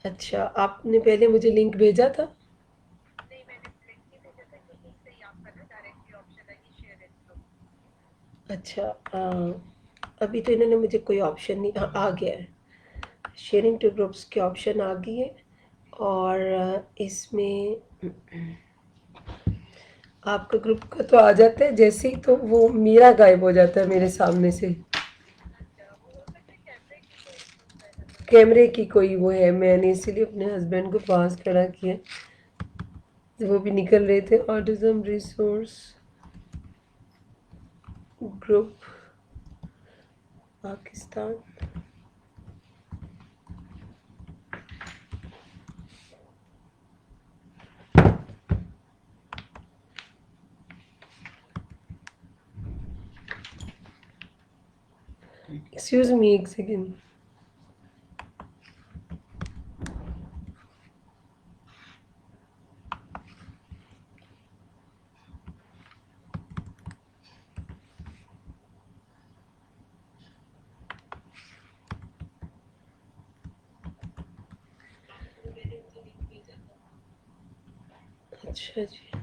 اچھا، آپ نے پہلے مجھے لنک بھیجا تھا؟ اچھا، ابھی تو انہوں نے مجھے کوئی آپشن نہیں، آ گیا ہے، شیئرنگ ٹو گروپس کے آپشن آ گئی ہے، اور اس میں آپ کا گروپ کا تو آ جاتا ہے جیسے ہی، تو وہ میرا غائب ہو جاتا ہے میرے سامنے سے. کیمرے کی کوئی وہ ہے، میں نے اسی لیے اپنے ہسبینڈ کو پاس کھڑا کیا، وہ بھی نکل رہے تھے. Autism resource group Pakistan. Excuse me ایک سیکنڈ. اچھا جی،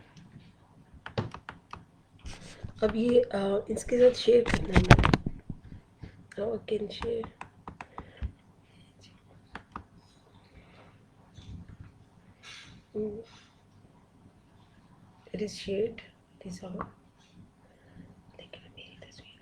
اب یہ اس کے ساتھ شیئر کرنا ہے. Can share. It is shared. It is on. لیکن میری تصویر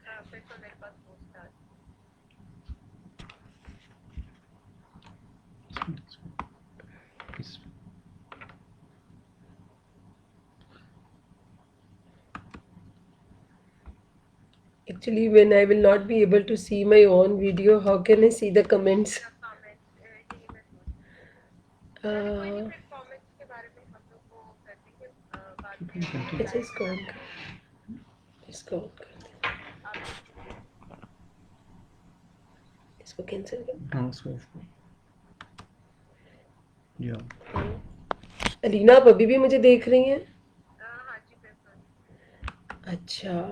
actually when I will not be able to see my own video, how can I see the comments? اچھا، اس کو آن کر، اس کو آن کر دیں، اس کو کینسل کر. الینا، آپ ابھی بھی مجھے دیکھ رہی ہیں؟ اچھا،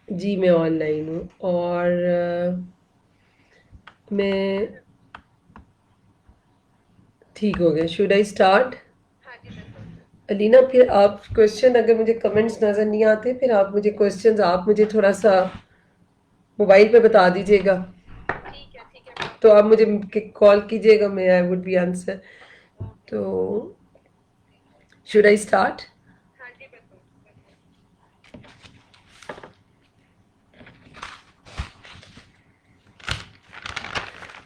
جی میں آن لائن ہوں، اور میں ٹھیک ہو گیا. Should I start? الینا، پھر آپ کوشچن، اگر مجھے کمنٹس نظر نہیں آتے پھر آپ مجھے کوشچنز آپ مجھے تھوڑا سا موبائل پہ بتا دیجیے گا، تو آپ مجھے کال کیجیے گا، میں آئی وڈ بی آنسر. تو شوڈ آئی اسٹارٹ؟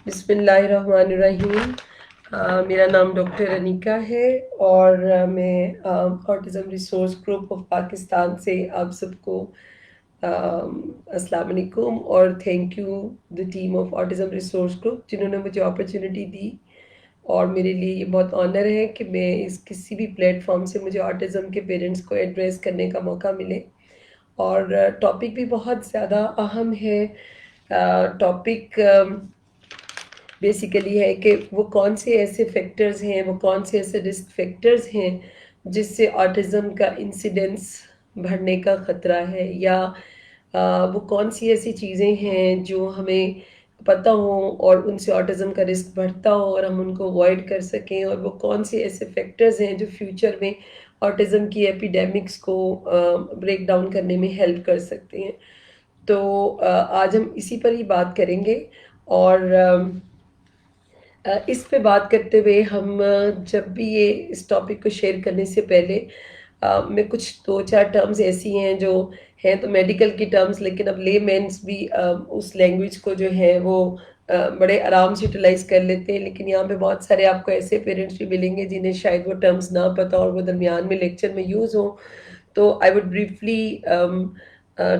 بسم اللہ الرحمن الرحیم. میرا نام ڈاکٹر انیکا ہے، اور میں autism resource group of Pakistan سے آپ سب کو السلام علیکم، اور thank you the team of autism resource group جنہوں نے مجھے اپرچونیٹی دی. اور میرے لیے یہ بہت آنر ہے کہ میں اس کسی بھی پلیٹ فارم سے مجھے آٹزم کے پیرنٹس کو ایڈریس کرنے کا موقع ملے. اور ٹاپک بھی بہت زیادہ اہم ہے. ٹاپک بیسیکلی ہے کہ وہ کون سے ایسے فیکٹرز ہیں، وہ کون سے ایسے رسک فیکٹرز ہیں جس سے آٹزم کا انسیڈنس بڑھنے کا خطرہ ہے، یا وہ کون سی ایسی چیزیں ہیں جو ہمیں پتہ ہوں اور ان سے آٹزم کا رسک بڑھتا ہو اور ہم ان کو اوائڈ کر سکیں، اور وہ کون سے ایسے فیکٹرز ہیں جو فیوچر میں آٹزم کی ایپیڈیمکس کو بریک ڈاؤن کرنے میں ہیلپ کر سکتے ہیں. تو آج ہم اسی پر ہی بات کریں گے. اور اس پہ بات کرتے ہوئے ہم جب بھی اس ٹاپک کو شیئر کرنے سے پہلے میں کچھ دو چار ٹرمز ایسی ہیں جو ہیں تو میڈیکل کی ٹرمز، لیکن اب لے مینس بھی اس لینگویج کو جو ہے وہ بڑے آرام سے یوٹیلائز کر لیتے ہیں. لیکن یہاں پہ بہت سارے آپ کو ایسے پیرنٹس بھی ملیں گے جنہیں شاید وہ ٹرمز نہ پتہ اور وہ درمیان میں لیکچر میں یوز ہوں. تو I would briefly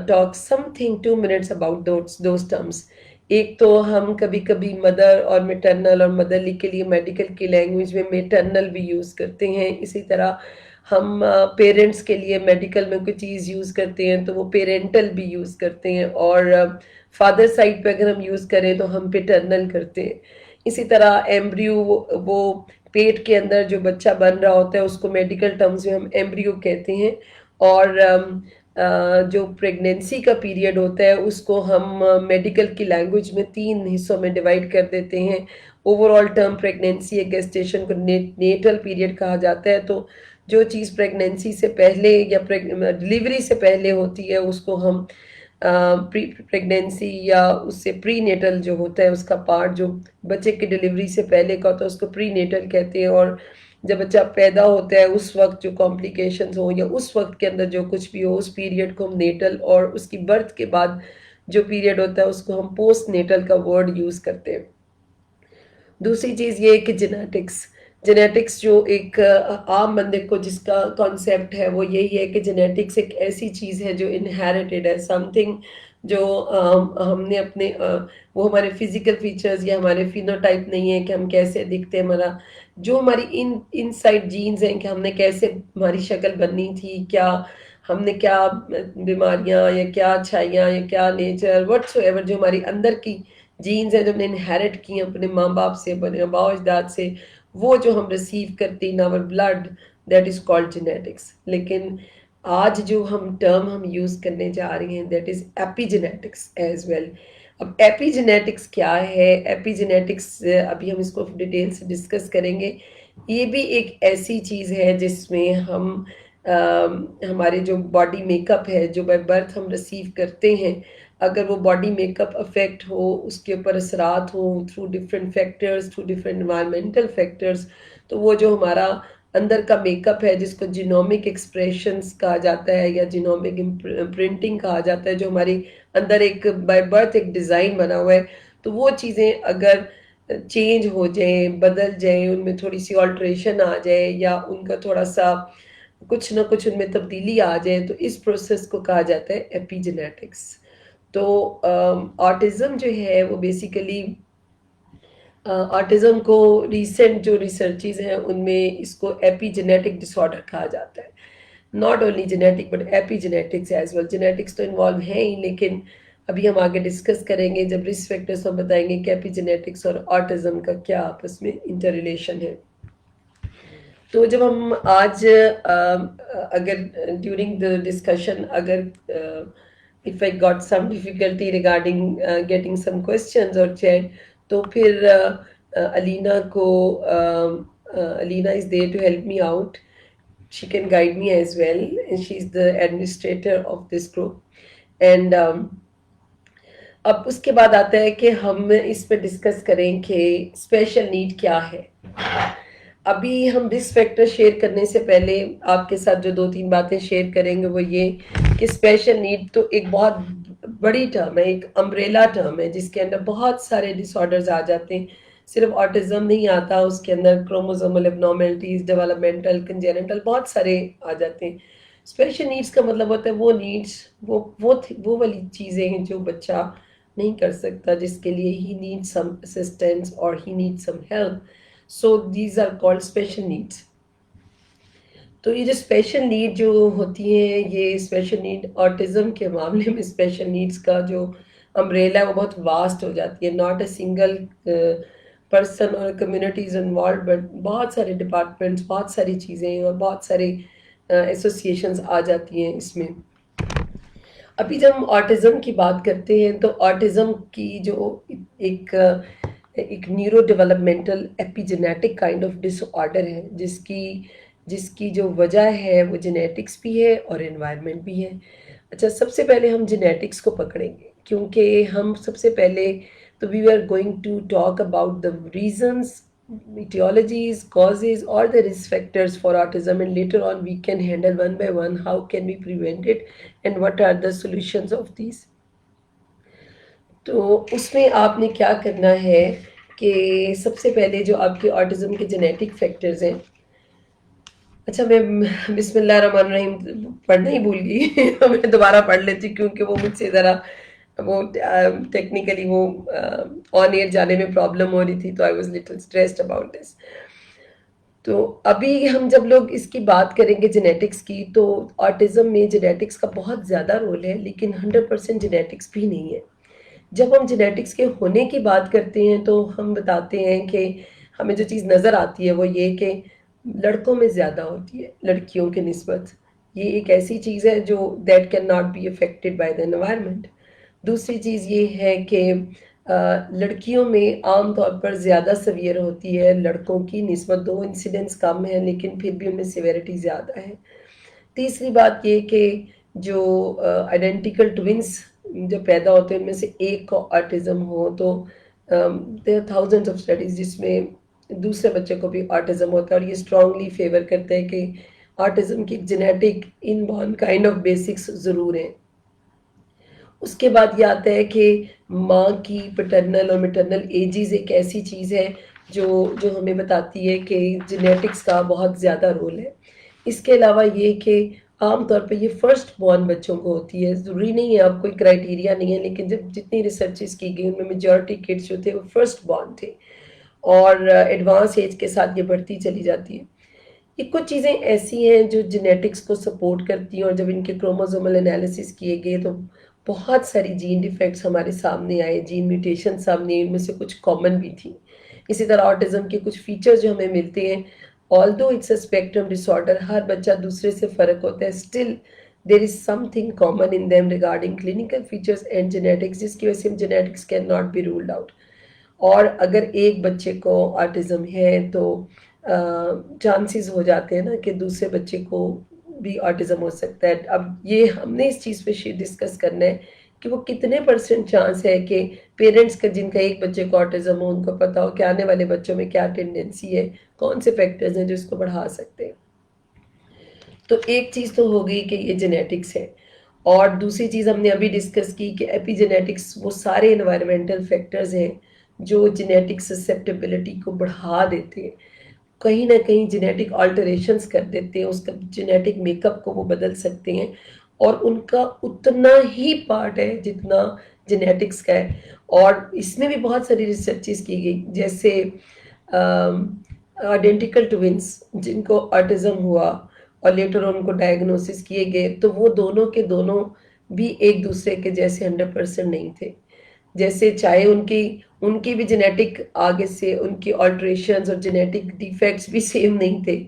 talk some thing 2 minutes about those terms. ایک تو ہم کبھی کبھی مدر اور میٹرنل اور مدرلی کے لیے میڈیکل کی لینگویج میں میٹرنل بھی یوز کرتے ہیں. اسی طرح ہم پیرنٹس کے لیے میڈیکل میں کوئی چیز یوز کرتے ہیں تو وہ پیرنٹل بھی یوز کرتے ہیں، اور فادر سائڈ پہ اگر ہم یوز کریں تو ہم پیٹرنل کرتے ہیں. اسی طرح ایمبریو، وہ پیٹ کے اندر جو بچہ بن رہا ہوتا ہے اس کو میڈیکل ٹرمز میں ہم ایمبریو کہتے ہیں. اور جو پریگنینسی کا پیریڈ ہوتا ہے اس کو ہم میڈیکل کی لینگویج میں 3 حصوں میں ڈیوائڈ کر دیتے ہیں. اوور آل ٹرم پریگنینسی ہے، گیسٹیشن کو نیٹل پیریڈ کہا جاتا ہے. تو جو چیز پریگنینسی سے پہلے یا ڈلیوری سے پہلے ہوتی ہے اس کو ہم پریگنینسی یا اس سے پری نیٹل جو ہوتا ہے اس کا پارٹ جو بچے کی ڈلیوری سے پہلے کا ہوتا ہے اس کو پری نیٹل کہتے ہیں. اور جب بچہ پیدا ہوتا ہے اس وقت جو کمپلیکیشنز ہوں یا اس وقت کے اندر جو کچھ بھی ہو اس پیریڈ کو ہم نیٹل، اور اس کی برتھ کے بعد جو پیریڈ ہوتا ہے اس کو ہم پوسٹ نیٹل کا ورڈ یوز کرتے ہیں. دوسری چیز یہ ہے کہ جینیٹکس جو ایک عام بندے کو جس کا کانسیپٹ ہے وہ یہی ہے کہ جینیٹکس ایک ایسی چیز ہے جو انہیریٹڈ ہے، سم تھنگ جو ہم نے اپنے وہ ہمارے فزیکل فیچرز یا ہمارے فینوٹائپ نہیں ہے کہ ہم کیسے دکھتے ہیں، ہمارا جو ہماری ان سائڈ جینز ہیں کہ ہم نے کیسے ہماری شکل بننی تھی، کیا ہم نے کیا بیماریاں یا کیا اچھائیاں یا کیا نیچر وٹس ایور جو ہماری اندر کی جینز ہیں جو ہم نے انہیرٹ کی ہیں اپنے ماں باپ سے، اپنے آباء و اجداد سے، وہ جو ہم ریسیو کرتے ہیں our blood that is called genetics. لیکن آج جو ہم ٹرم ہم یوز کرنے جا رہے ہیں that is epigenetics as well. اب ایپی جینیٹکس کیا ہے؟ ایپی جینیٹکس ابھی ہم اس کو ڈیٹیل سے ڈسکس کریں گے. یہ بھی ایک ایسی چیز ہے جس میں ہم ہمارے جو باڈی میک اپ ہے جو بائی برتھ ہم ریسیو کرتے ہیں، اگر وہ باڈی میک اپ افیکٹ ہو، اس کے اوپر اثرات ہوں through different factors, through different environmental factors, تو وہ جو ہمارا اندر کا میک اپ ہے جس کو جینومک ایکسپریشنز کہا جاتا ہے یا جینومک پرنٹنگ کہا جاتا ہے، جو ہماری اندر ایک بائی برتھ ایک ڈیزائن بنا ہوا ہے، تو وہ چیزیں اگر چینج ہو جائیں، بدل جائیں، ان میں تھوڑی سی آلٹریشن آ جائے یا ان کا تھوڑا سا کچھ نہ کچھ ان میں تبدیلی آ جائے، تو اس پروسیس کو کہا جاتا ہے ایپی جینیٹکس. تو آٹزم جو ہے وہ بیسیکلی آٹزم کو ریسنٹ جو ریسرچز ہیں ان میں اس کو ایپی جینیٹک ڈس آرڈر کہا جاتا ہے. Not only genetic but epigenetics as well. Genetics تو انوالو ہیں ہی، لیکن ابھی ہم آگے ڈسکس کریں گے جب رسک فیکٹرز ہم بتائیں گے کہ ایپی جینیٹکس اور آٹزم کا کیا آپس میں انٹر ریلیشن ہے. تو جب ہم آج اگر ڈیورنگ دا ڈسکشن اگر if I got some difficulty regarding getting some questions or chat, تو پھر علینا کو علینا is there to help me out. She can guide me as well, and she is the administrator of this group. And اب اس کے بعد آتا ہے کہ ہم اس پہ ڈسکس کریں کہ اسپیشل نیڈ کیا ہے. ابھی ہم رسک فیکٹر شیئر کرنے سے پہلے آپ کے ساتھ جو 2-3 باتیں شیئر کریں گے وہ یہ کہ اسپیشل نیڈ تو ایک بہت بڑی ٹرم ہے، ایک امبریلا ٹرم ہے جس کے اندر بہت سارے ڈس آرڈرز آ جاتے ہیں. صرف آٹزم نہیں آتا، اس کے اندر کروموزومل ابنارملٹیز، ڈیولپمنٹل، کنجینٹل بہت سارے آ جاتے ہیں. اسپیشل نیڈس کا مطلب ہوتا ہے وہ نیڈس وہ والی چیزیں ہیں جو بچہ نہیں کر سکتا، جس کے لیے ہی نیڈ سم اسسٹنس اور he need some help. So these are called special needs. تو یہ جو اسپیشل نیڈ جو ہوتی ہیں، یہ اسپیشل نیڈ آٹزم کے معاملے میں اسپیشل نیڈس کا جو امبریلا ہے وہ بہت واسٹ ہو جاتی ہے. ناٹ اے سنگل پرسن اور کمیونٹیز انوالوڈ، بٹ بہت سارے ڈپارٹمنٹس، بہت ساری چیزیں اور بہت سارے ایسوسیشنز آ جاتی ہیں اس میں. ابھی جب ہم آٹزم کی بات کرتے ہیں تو آٹزم کی جو ایک neurodevelopmental epigenetic kind of disorder ہے جس کی جو وجہ ہے وہ جینیٹکس بھی ہے اور انوائرمنٹ بھی ہے. اچھا، سب سے پہلے ہم جینیٹکس کو پکڑیں گے کیونکہ ہم سب سے پہلے تو we are going to talk about the reasons, etiologies, causes اور the risk factors for autism, and later on we can handle one by one how can we prevent it and what are the solutions of these. تو اس میں آپ نے کیا کرنا ہے کہ سب سے پہلے جو آپ کے آٹزم کے جینیٹک فیکٹرز ہیں. اچھا، میں بسم اللہ الرحمن الرحیم پڑھنا ہی بھول گئی میں دوبارہ پڑھ لیتی کیونکہ وہ مجھ سے ذرا وہ ٹیکنیکلی وہ آن ایئر جانے میں پرابلم ہو رہی تھی، تو I was little stressed about this. تو ابھی ہم جب لوگ اس کی بات کریں گے جینیٹکس کی، تو آٹزم میں جینیٹکس کا بہت زیادہ رول ہے لیکن 100% جینیٹکس بھی نہیں ہے. جب ہم جینیٹکس کے ہونے کی بات کرتے ہیں تو ہم بتاتے ہیں کہ ہمیں جو چیز نظر آتی ہے وہ یہ کہ لڑکوں میں زیادہ ہوتی ہے لڑکیوں کی نسبت، یہ ایک ایسی چیز ہے جو that can not be affected by the environment. دوسری چیز یہ ہے کہ لڑکیوں میں عام طور پر زیادہ سیویئر ہوتی ہے لڑکوں کی نسبت. 2 انسیڈنٹس کم ہیں لیکن پھر بھی ان میں سیویرٹی زیادہ ہے. تیسری بات یہ کہ جو آئیڈینٹیکل ٹوینس جو پیدا ہوتے ہیں ان میں سے ایک کو آٹزم ہو تو دیر تھاؤزنڈ آف اسٹڈیز جس میں دوسرے بچے کو بھی آٹزم ہوتا ہے, اور یہ اسٹرانگلی فیور کرتے ہیں کہ آٹزم کی genetic in born kind of basics ضرور ہیں. اس کے بعد یہ آتا ہے کہ ماں کی پیٹرنل اور میٹرنل ایجز ایک ایسی چیز ہے جو جو ہمیں بتاتی ہے کہ جینیٹکس کا بہت زیادہ رول ہے. اس کے علاوہ یہ کہ عام طور پہ یہ فرسٹ بورن بچوں کو ہوتی ہے, ضروری نہیں ہے, آپ کوئی کرائٹیریا نہیں ہے, لیکن جب جتنی ریسرچز کی گئی ان میں میجورٹی کڈس جو تھے وہ فرسٹ بورن تھے, اور ایڈوانس ایج کے ساتھ یہ بڑھتی چلی جاتی ہے. یہ کچھ چیزیں ایسی ہیں جو جینیٹکس کو سپورٹ کرتی ہیں, اور جب ان کے کروموزومل انالیسس کیے گئے تو بہت ساری جین ڈیفیکٹس ہمارے سامنے آئے, جین میوٹیشن سامنے آئے, ان میں سے کچھ کامن بھی تھیں. اسی طرح آٹزم کے کچھ فیچرز جو ہمیں ملتے ہیں, although it's a spectrum disorder, ہر بچہ دوسرے سے فرق ہوتا ہے, still there is something common in them regarding clinical features and genetics, جس کی وجہ سے genetics cannot be ruled out. اور اگر ایک بچے کو آٹزم ہے تو چانسز ہو جاتے ہیں نا کہ دوسرے بچے کو بھی آٹزم ہو سکتا ہے. اب یہ ہم نے اس چیز پہ ڈسکس کرنا ہے کہ وہ کتنے پرسنٹ چانس ہے کہ پیرنٹس کا جن کا ایک بچے کو آٹزم ہو ان کو پتا ہو کہ آنے والے بچوں میں کیا ٹینڈنسی ہے, کون سے فیکٹرز ہیں جو اس کو بڑھا سکتے ہیں. تو ایک چیز تو ہو گئی کہ یہ جینیٹکس ہے, اور دوسری چیز ہم نے ابھی ڈسکس کی کہ ایپی جینیٹکس وہ سارے انوائرمنٹل فیکٹرز ہیں جو جینیٹک سسیپٹیبلٹی کو بڑھا دیتے ہیں, کہیں نہ کہیں جینیٹک آلٹریشنز کر دیتے ہیں, اس کا جینیٹک میک اپ کو وہ بدل سکتے ہیں, اور ان کا اتنا ہی پارٹ ہے جتنا جینیٹکس کا ہے. اور اس میں بھی بہت ساری ریسرچز کی گئی, جیسے آئیڈینٹیکل ٹوینس جن کو آٹزم ہوا اور لیٹر ان کو ڈائگنوسس کیے گئے, تو وہ دونوں کے دونوں بھی ایک دوسرے کے جیسے 100% نہیں تھے. جیسے چاہے ان کی بھی جینیٹک آگے سے ان کی آلٹریشنز اور جینیٹک ڈیفیکٹس بھی سیم نہیں تھے.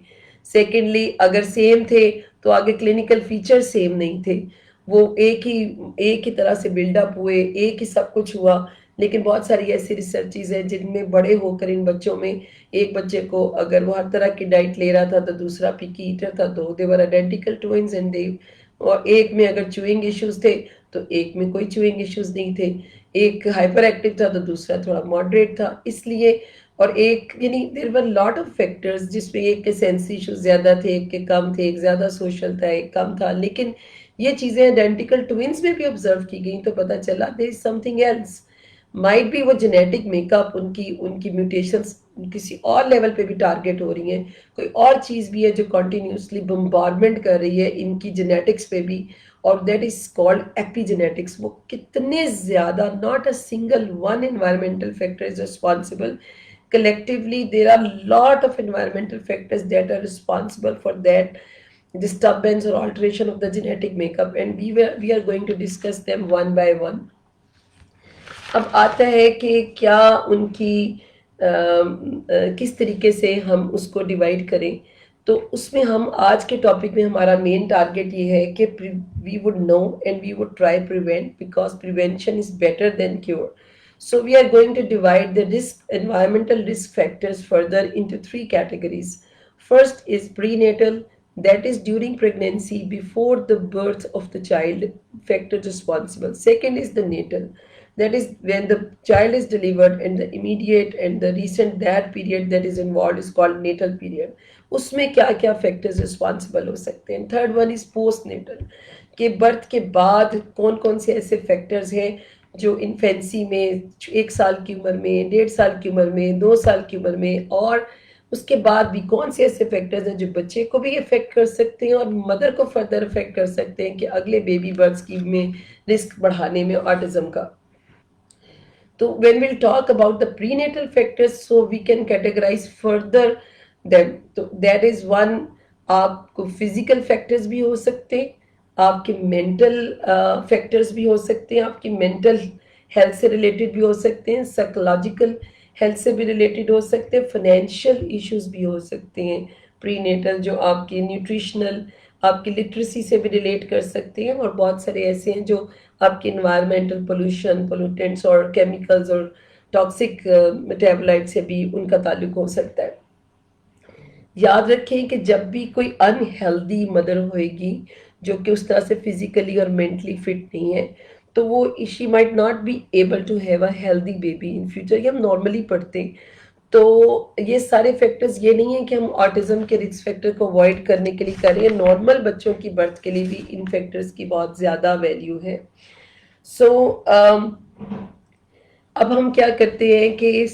سیکنڈلی اگر سیم تھے تو آگے کلینکل فیچر سیم نہیں تھے, وہ ایک ہی طرح سے بلڈ اپ ہوئے, ایک ہی سب کچھ ہوا. لیکن بہت ساری ایسی ریسرچز ہیں جن میں بڑے ہو کر ان بچوں میں ایک بچے کو اگر وہ ہر طرح کی ڈائٹ لے رہا تھا تو دوسرا پکی ایٹر تھا, تو دے ور آئیڈینٹیکل ٹوئنز, اینڈ دے, اور ایک میں اگر چوئنگ ایشوز تھے تو ایک میں کوئی چوئنگ ایشوز نہیں تھے, ایک ہائپر ایکٹیو تھا تو دوسرا تھوڑا ماڈریٹ تھا. اس لیے اور ایک یعنی دیر ور لاٹ آف فیکٹرز جس میں ایک کے سینس ایشوز زیادہ تھے, ایک کے کم تھے, ایک زیادہ سوشل تھا, ایک کم تھا. لیکن یہ چیزیں آئیڈینٹیکل ٹوئنز میں بھی آبزرو کی گئیں تو پتہ چلا دیر از سم تھنگ ایلس. مائٹ بھی وہ جینیٹک میک اپ ان کی میوٹیشنز کسی اور لیول پہ بھی ٹارگٹ ہو رہی ہیں, کوئی اور چیز بھی ہے جو کنٹینیوسلی بمبارمنٹ کر رہی ہے ان کی جینیٹکس پہ بھی, اور دیٹ از کالڈ ایپی جینیٹکس. وہ کتنے زیادہ, not a single one environmental factor is responsible. Collectively there are lot of environmental factors that are responsible for that disturbance or alteration of the genetic makeup, and we are going to discuss them one by one. اب آتا ہے کہ کیا ان کی کس طریقے سے ہم اس کو ڈیوائڈ کریں. تو اس میں ہم آج کے ٹاپک میں ہمارا مین ٹارگٹ یہ ہے کہ we would know and we would try prevent, because prevention is better than cure. So we are going to divide the environmental risk factors further into 3 categories. First is prenatal, that is during pregnancy before the birth of the child, factors responsible. Second is the natal, that is when the child is delivered, and the immediate and the recent that period that is involved is called natal period. اس میں کیا کیا factors responsible ہو سکتے ہیں. Third one is post natal, کہ birth کے بعد کون کون سے ایسے فیکٹرز ہیں جو انفینسی میں 1 سال کی عمر میں, 1.5 سال کی عمر میں, 2 سال کی عمر میں, اور اس کے بعد بھی کون سے ایسے فیکٹرز ہیں جو بچے کو بھی افیکٹ کر سکتے ہیں اور مدر کو فردر افیکٹ کر سکتے ہیں کہ اگلے بیبی برتھ کی میں رسک بڑھانے میں آٹزم کا. تو when we'll talk about the prenatal factors, so we can categorize further them. تو that is one, آپ کو فزیکل فیکٹرز بھی ہو سکتے ہیں, آپ کے مینٹل فیکٹرز بھی ہو سکتے ہیں, آپ کی مینٹل ہیلتھ سے ریلیٹڈ بھی ہو سکتے ہیں, سائیکولوجیکل ہیلتھ سے بھی ریلیٹڈ ہو سکتے ہیں, فائنینشیل ایشوز بھی ہو سکتے ہیں پری نیٹل, جو آپ کی نیوٹریشنل آپ کی لٹریسی سے بھی ریلیٹ کر سکتے ہیں، اور بہت سارے ایسے ہیں جو آپ کی انوائرمنٹل پولوشن، پولوٹینٹس اور کیمیکلز اور ٹاکسک میٹابولائٹ سے بھی ان کا تعلق ہو سکتا ہے۔ یاد رکھیں کہ جب بھی کوئی انہیلدی مدر ہوئے گی جو کہ اس طرح سے فزیکلی اور مینٹلی فٹ نہیں ہے، تو وہ she might not be able to have a healthy baby in future. یہ ہم نارملی پڑھتے ہیں۔ تو یہ سارے فیکٹرز یہ نہیں ہیں کہ ہم آٹزم کے رسک فیکٹر کو اوائڈ کرنے کے لیے کر رہے ہیں، نارمل بچوں کی برتھ کے لیے بھی ان فیکٹرز کی بہت زیادہ ویلیو ہے۔ سو اب ہم کیا کرتے ہیں کہ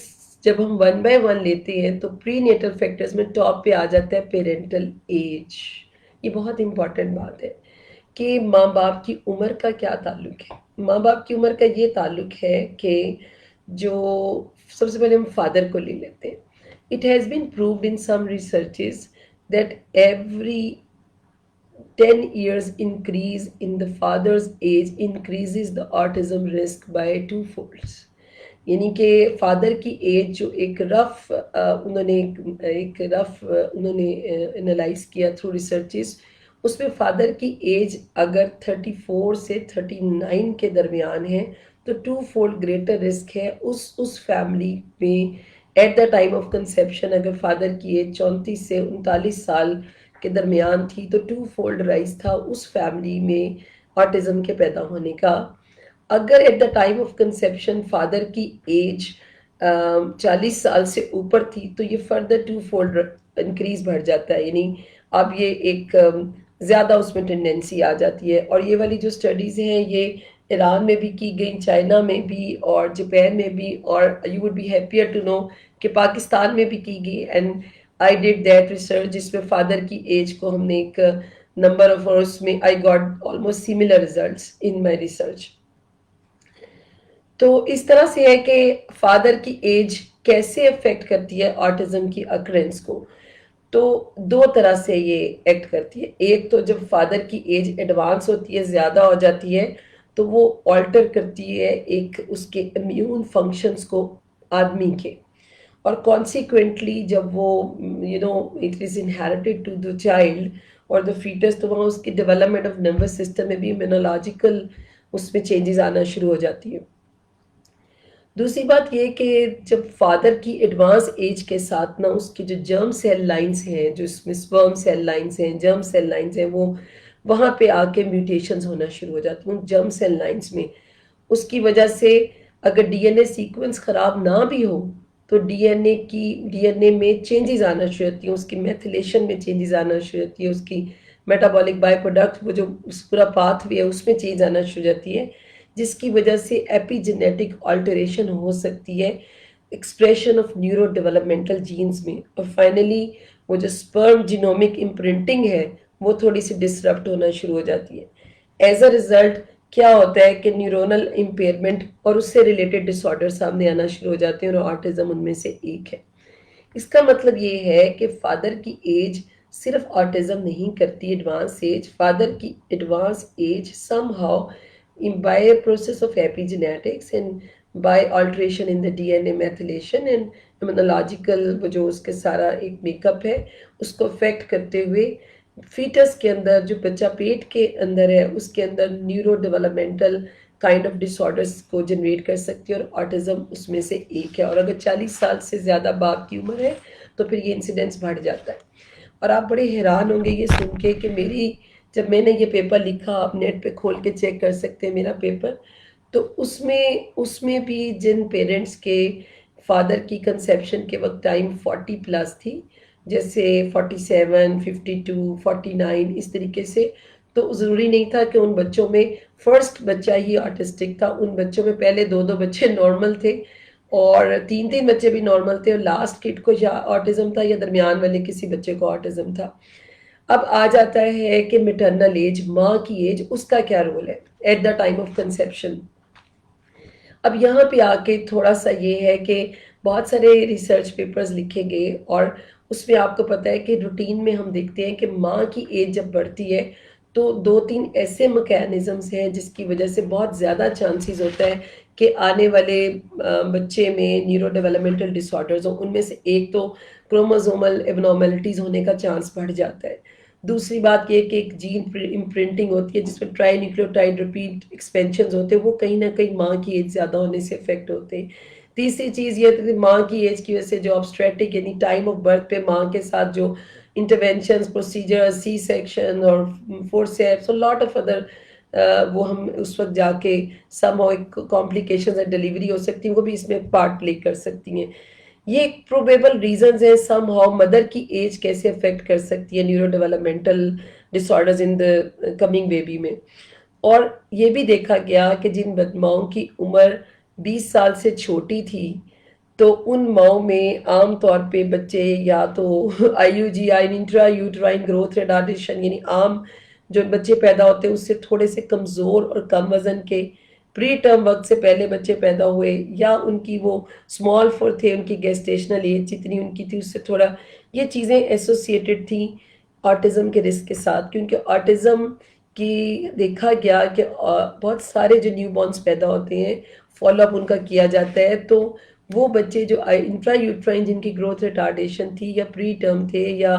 جب ہم 1 by 1 لیتے ہیں تو پری نیٹل فیکٹرز میں ٹاپ پہ آ جاتا ہے پیرنٹل ایج۔ یہ بہت امپورٹنٹ بات ہے کہ ماں باپ کی عمر کا کیا تعلق ہے۔ ماں باپ کی عمر کا یہ تعلق ہے کہ جو سب سے پہلے ہم فادر کو لے لیتے ہیں۔ It has been proved in some researches that every 10 years increase in the father's age increases the autism risk by 2 folds۔ یعنی کہ فادر کی ایج جو ایک رف انہوں نے انالائز کیا تھرو ریسرچز، اس میں فادر کی ایج اگر 34 سے 39 کے درمیان ہے تو 2 فولڈ گریٹر رسک ہے اس فیملی میں at the time of conception. اگر فادر کی ایج 34 سے 39 سال کے درمیان تھی تو 2 فولڈ رائز تھا اس فیملی میں آٹزم کے پیدا ہونے کا۔ اگر at the time of conception father کی ایج 40 سال سے اوپر تھی تو یہ فردر 2 فولڈ انکریز بڑھ جاتا ہے، یعنی اب یہ ایک زیادہ اس میں ٹینڈنسی آ جاتی ہے۔ اور یہ والی جو سٹڈیز ہیں یہ ایران میں بھی کی گئی، چائنا میں بھی اور جاپان میں بھی، اور you would be happier to know کہ پاکستان میں بھی کی گئی۔ And I did that research جس میں فادر کی ایج کو ہم نے ایک نمبر آف اس میں I got almost similar results in my research. تو اس طرح سے ہے کہ فادر کی ایج کیسے افیکٹ کرتی ہے آٹزم کی اکرنس کو۔ تو 2 طرح سے یہ ایکٹ کرتی ہے۔ ایک تو جب فادر کی ایج ایڈوانس ہوتی ہے، زیادہ ہو جاتی ہے، تو وہ آلٹر کرتی ہے ایک اس کے امیون فنکشنز کو آدمی کے، اور کانسیکوینٹلی جب وہ it is inherited to the child اور دا فیٹس، تو وہاں اس کی ڈیولپمنٹ آف نروس سسٹم میں بھی امیونولوجیکل اس میں چینجز آنا شروع ہو جاتی ہے۔ دوسری بات یہ کہ جب فادر کی ایڈوانس ایج کے ساتھ نا اس کی جو جرم سیل لائنز ہیں، جو اس میں سپرم سیل لائنز ہیں، جرم سیل لائنز ہیں، وہ وہاں پہ آ کے میوٹیشنز ہونا شروع ہو جاتی ہیں جرم سیل لائنز میں۔ اس کی وجہ سے اگر ڈی این اے سیکوینس خراب نہ بھی ہو تو ڈی این اے میں چینجز آنا شروع ہوتی ہیں، اس کی میتھلیشن میں چینجز آنا شروع ہوتی ہے، اس کی میٹابولک بائی پروڈکٹ وہ جو اس پورا پاتھ وے ہے اس میں چینج آنا شروع ہو جاتی ہے، جس کی وجہ سے ایپی جینیٹک آلٹریشن ہو سکتی ہے expression of neurodevelopmental genes میں، اور فائنلی وہ جو سپرم جینومک امپرنٹنگ ہے وہ تھوڑی سی ڈسرپٹ ہونا شروع ہو جاتی ہے۔ ایز اے ریزلٹ کیا ہوتا ہے کہ نیورونل امپیئرمنٹ اور اس سے ریلیٹڈ ڈس آرڈر سامنے آنا شروع ہو جاتے ہیں، اور آٹزم ان میں سے ایک ہے۔ اس کا مطلب یہ ہے کہ فادر کی ایج صرف آٹزم نہیں کرتی ایڈوانس ایج، فادر کی advance age somehow by a process of epigenetics and by alteration in the DNA methylation and immunological وہ جو اس کے سارا ایک میک اپ ہے اس کو افیکٹ کرتے ہوئے فیٹس کے اندر، جو بچہ پیٹ کے اندر ہے، اس کے اندر neurodevelopmental kind of disorders کو جنریٹ کر سکتی ہے، اور آٹزم اس میں سے ایک ہے۔ اور اگر 40 سال سے زیادہ باپ کی عمر ہے تو پھر یہ انسیڈنس بڑھ جاتا ہے۔ اور آپ بڑے حیران ہوں گے یہ سن کے کہ جب میں نے یہ پیپر لکھا، آپ نیٹ پہ کھول کے چیک کر سکتے ہیں میرا پیپر، تو اس میں بھی جن پیرنٹس کے فادر کی کنسیپشن کے وقت ٹائم 40 پلس تھی، جیسے 47، 52، 49 اس طریقے سے، تو ضروری نہیں تھا کہ ان بچوں میں فرسٹ بچہ ہی آٹسٹک تھا، ان بچوں میں پہلے 2 بچے نارمل تھے اور 3 بچے بھی نارمل تھے، اور لاسٹ کڈ کو یا آٹزم تھا یا درمیان والے کسی بچے کو آٹزم تھا۔ اب آ جاتا ہے کہ میٹرنل ایج، ماں کی ایج، اس کا کیا رول ہے at the time of conception. اب یہاں پہ آ کے تھوڑا سا یہ ہے کہ بہت سارے ریسرچ پیپرز لکھے گئے، اور اس میں آپ کو پتہ ہے کہ روٹین میں ہم دیکھتے ہیں کہ ماں کی ایج جب بڑھتی ہے تو 2-3 ایسے میکینزمز ہیں جس کی وجہ سے بہت زیادہ چانسز ہوتا ہے کہ آنے والے بچے میں نیورو ڈیولپمنٹل ڈس آرڈرز ہوں۔ ان میں سے ایک تو کروموزومل ایبنارملٹیز ہونے کا چانس بڑھ جاتا ہے۔ دوسری بات یہ کہ ایک جین امپرنٹنگ ہوتی ہے جس میں ٹرائی نیوکلیوٹائڈ ریپیٹ ایکسپینشنز ہوتے ہیں، وہ کہیں نہ کہیں ماں کی ایج زیادہ ہونے سے افیکٹ ہوتے ہیں۔ تیسری چیز یہ ہے کہ ماں کی ایج کی وجہ سے جو obstetric یعنی ٹائم آف برتھ پہ ماں کے ساتھ جو انٹرونشنز پروسیجر سی سیکشن اور فورسیپس اور لاٹ آف ادر وہ ہم اس وقت جا کے سم ایک کمپلیکیشنز ڈلیوری ہو سکتی ہیں، وہ بھی اس میں پارٹ پلے کر سکتی ہیں۔ یہ ایک پروبیبل ریزنز ہیں سم ہاؤ مدر کی ایج کیسے افیکٹ کر سکتی ہے neurodevelopmental disorders in the coming baby میں۔ اور یہ بھی دیکھا گیا کہ جن ماؤں کی عمر 20 سال سے چھوٹی تھی تو ان ماؤں میں عام طور پہ بچے یا تو I U G I intrauterine growth retardation یعنی عام جو بچے پیدا ہوتے ہیں اس سے تھوڑے سے کمزور اور کم وزن کے پری ٹرم وقت سے پہلے بچے پیدا ہوئے، یا ان کی وہ اسمال فور تھے، ان کی گیسٹیشنل ایج جتنی ان کی تھی اس سے تھوڑا، یہ چیزیں ایسوسیٹڈ تھیں آٹزم کے رسک کے ساتھ، کیونکہ آٹزم کی دیکھا گیا کہ بہت سارے جو نیو بورنس پیدا ہوتے ہیں فالو اپ ان کا کیا جاتا ہے، تو وہ بچے جو انٹرا یوٹرائن جن کی گروتھ ریٹارڈیشن تھی یا پری ٹرم تھے یا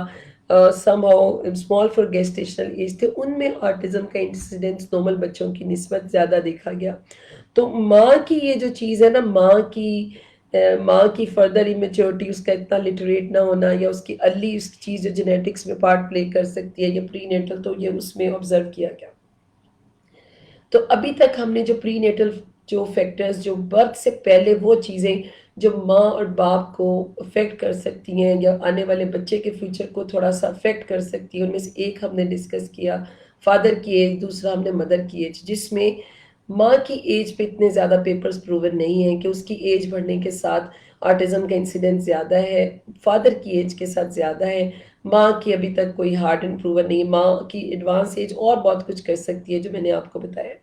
somehow small for gestational age تھے، ان میں آٹزم کا انسیڈنس نارمل بچوں کی نسبت زیادہ دیکھا گیا۔ تو ماں کی یہ جو چیز ہے نا، ماں کی فردر ایمیچورٹی، اس کا اتنا لٹریٹ نہ ہونا یا اس کی ارلی اس چیز جو جینیٹکس میں پارٹ پلے کر سکتی ہے یا پری نیٹل، تو یہ اس میں آبزرو کیا گیا۔ تو ابھی تک ہم نے جو پری نیٹل جو فیکٹرز جو برتھ سے پہلے وہ چیزیں جو ماں اور باپ کو افیکٹ کر سکتی ہیں یا آنے والے بچے کے فیوچر کو تھوڑا سا افیکٹ کر سکتی ہیں، ان میں سے ایک ہم نے ڈسکس کیا فادر کی ایج، دوسرا ہم نے مدر کی ایج، جس میں ماں کی ایج پہ اتنے زیادہ پیپرز پروون نہیں ہیں کہ اس کی ایج بڑھنے کے ساتھ آٹزم کا انسیڈنس زیادہ ہے، فادر کی ایج کے ساتھ زیادہ ہے۔ ماں کی ابھی تک کوئی ہارڈ اینڈ پروون نہیں ہے، ماں کی ایڈوانس ایج اور بہت کچھ کر سکتی ہے جو میں نے آپ کو بتایا۔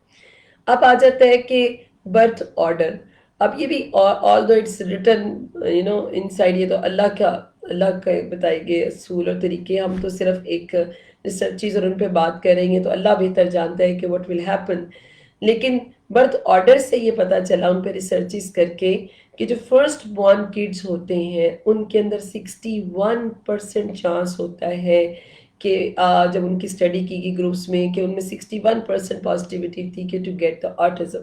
اب آ جاتا ہے کہ برتھ آرڈر، اب یہ بھی although it's written inside, یہ تو اللہ کا بتائے گئے اصول اور طریقے، ہم تو صرف ایک ریسرچیز اور ان پہ بات کریں گے، تو اللہ بہتر جانتا ہے کہ what will happen۔ لیکن برتھ آرڈر سے یہ پتا چلا ان پہ ریسرچز کر کے کہ جو فرسٹ بورن کڈز ہوتے ہیں ان کے اندر 61% چانس ہوتا ہے کہ جب ان کی اسٹڈی کی گئی گروپس میں کہ ان میں 61% پازیٹیوٹی تھی کہ ٹو گیٹ دا آٹزم۔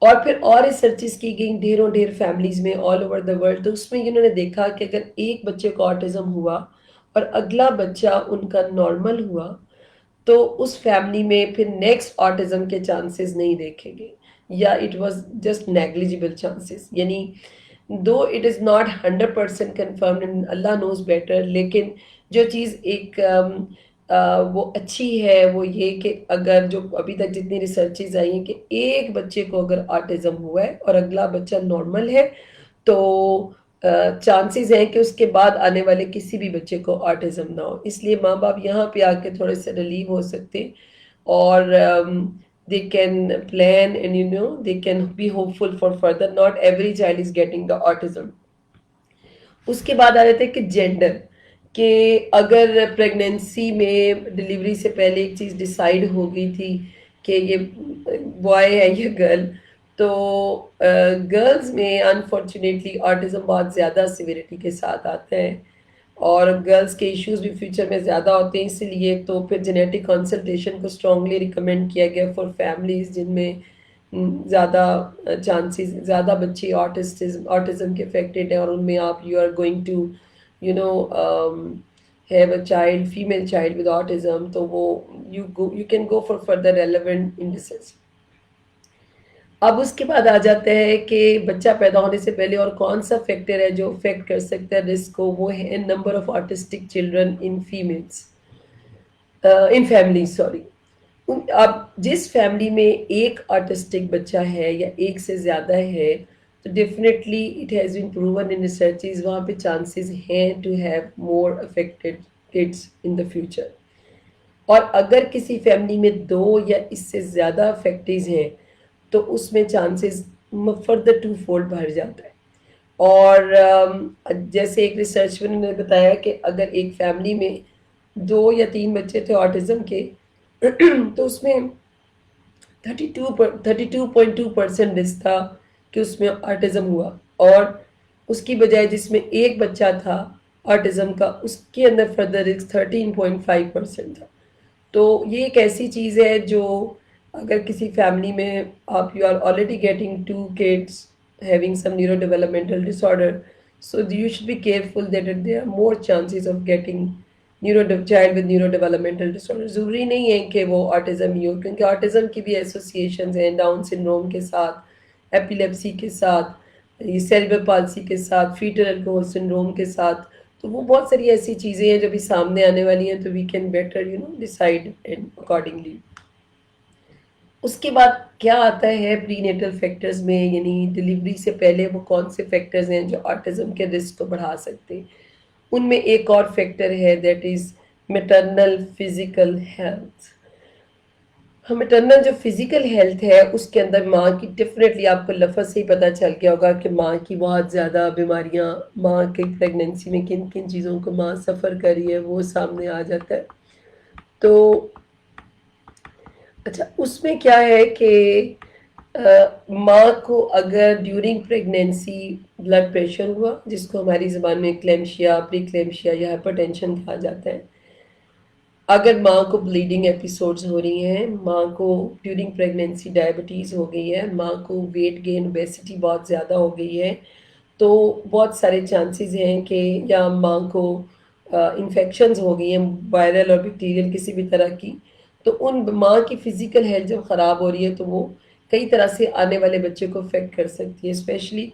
اور پھر اور ریسرچز کی گئی ڈھیروں ڈھیر فیملیز میں آل اوور دا ورلڈ، تو اس میں انہوں نے دیکھا کہ اگر ایک بچے کو آٹزم ہوا اور اگلا بچہ ان کا نارمل ہوا تو اس فیملی میں پھر نیکسٹ آٹزم کے چانسز نہیں دیکھے گئے، یا it was just negligible chances, یعنی though it is not 100% confirmed and Allah knows better, لیکن جو چیز ایک وہ اچھی ہے وہ یہ کہ اگر جو ابھی تک جتنی ریسرچز آئی ہیں کہ ایک بچے کو اگر آٹزم ہوا ہے اور اگلا بچہ نارمل ہے تو چانسز ہیں کہ اس کے بعد آنے والے کسی بھی بچے کو آٹزم نہ ہو، اس لیے ماں باپ یہاں پہ آ کے تھوڑے سے ریلیو ہو سکتے اور they can plan and they can be hopeful for further, not every child is getting the autism۔ اس کے بعد آ جاتے ہیں کہ جینڈر، کہ اگر پریگنینسی میں ڈلیوری سے پہلے ایک چیز ڈیسائیڈ ہو گئی تھی کہ یہ بوائے ہے یا گرل، تو گرلز میں انفارچونیٹلی آٹزم بہت زیادہ سیویریٹی کے ساتھ آتا ہے اور گرلز کے ایشوز بھی فیوچر میں زیادہ ہوتے ہیں، اسی لیے تو پھر جینیٹک کنسلٹیشن کو اسٹرانگلی ریکمینڈ کیا گیا فار فیملیز جن میں زیادہ چانسز زیادہ بچے آٹزم کے افیکٹڈ ہیں اور ان میں آپ you are going to have a child female child with autism, تو وہ you can go for further relevant indices. اب اس کے بعد آ جاتا ہے کہ بچہ پیدا ہونے سے پہلے اور کون سا فیکٹر ہے جو افیکٹ کر سکتا ہے رسک کو، وہ ہے number of artistic children in females in family sorry. اب جس فیملی میں ایک آرٹسٹک بچہ ہے یا ایک سے زیادہ ہے تو definitely it has been proven in researches, وہاں پہ چانسز ہیں to have more affected kids in the future. اور اگر کسی فیملی میں دو یا اس سے زیادہ افیکٹیز ہیں تو اس میں چانسز فردر 2 فولڈ بڑھ جاتا ہے۔ اور جیسے ایک ریسرچ میں نے بتایا کہ اگر ایک فیملی میں 2 یا 3 بچے تھے آٹزم کے تو اس میں 32.2% رسک تھا کہ اس میں آٹزم ہوا، اور اس کی بجائے جس میں ایک بچہ تھا آٹزم کا، اس کے اندر فردر رسک 13.5% تھا. تو یہ ایک ایسی چیز ہے جو اگر کسی فیملی میں آپ you are already getting 2 kids having some neurodevelopmental disorder, so you should be careful that there are more chances of getting child with neurodevelopmental disorder. ضروری نہیں ہے کہ وہ آٹزم ہی ہو، کیونکہ آٹزم کی بھی ایسوسیشنز ہیں ڈاؤن سنڈروم کے ساتھ، ایپیلیپسی کے ساتھ، یہ سیریبرل پالسی کے ساتھ، فیٹل الکوہول سنڈروم کے ساتھ. تو وہ بہت ساری ایسی چیزیں ہیں جو بھی سامنے آنے والی ہیں، تو we can better decide accordingly. اس کے بعد کیا آتا ہے پری نیٹل فیکٹرز میں، یعنی ڈلیوری سے پہلے وہ کون سے فیکٹرز ہیں جو آٹزم کے رسک کو بڑھا سکتے ہیں. ان میں ایک اور فیکٹر ہے، that is maternal physical health. Maternal جو فزیکل ہیلتھ ہے اس کے اندر ماں کی ڈیفینیٹلی، آپ کو لفظ سے ہی پتہ چل گیا ہوگا کہ ماں کی بہت زیادہ بیماریاں، ماں کی پریگنینسی میں کن کن چیزوں کو ماں سفر کر رہی ہے وہ سامنے آ جاتا ہے. تو اچھا، اس میں کیا ہے کہ ماں کو اگر ڈیورنگ پریگنینسی بلڈ پریشر ہوا، جس کو ہماری زبان میں کلیمشیا، پری کلیمشیا یا ہائپر ٹینشن کہا جاتا ہے، اگر ماں کو بلیڈنگ ایپیسوڈز ہو رہی ہیں، ماں کو ڈیورنگ پریگنینسی ڈائبٹیز ہو گئی ہے، ماں کو ویٹ گین اوبیسٹی بہت زیادہ ہو گئی ہے، تو بہت سارے چانسز ہیں کہ یا ماں کو انفیکشنز ہو گئی ہیں وائرل اور بیکٹیریل کسی بھی طرح کی، تو ان ماں کی فزیکل ہیلتھ جب خراب ہو رہی ہے تو وہ کئی طرح سے آنے والے بچے کو افیکٹ کر سکتی ہے. اسپیشلی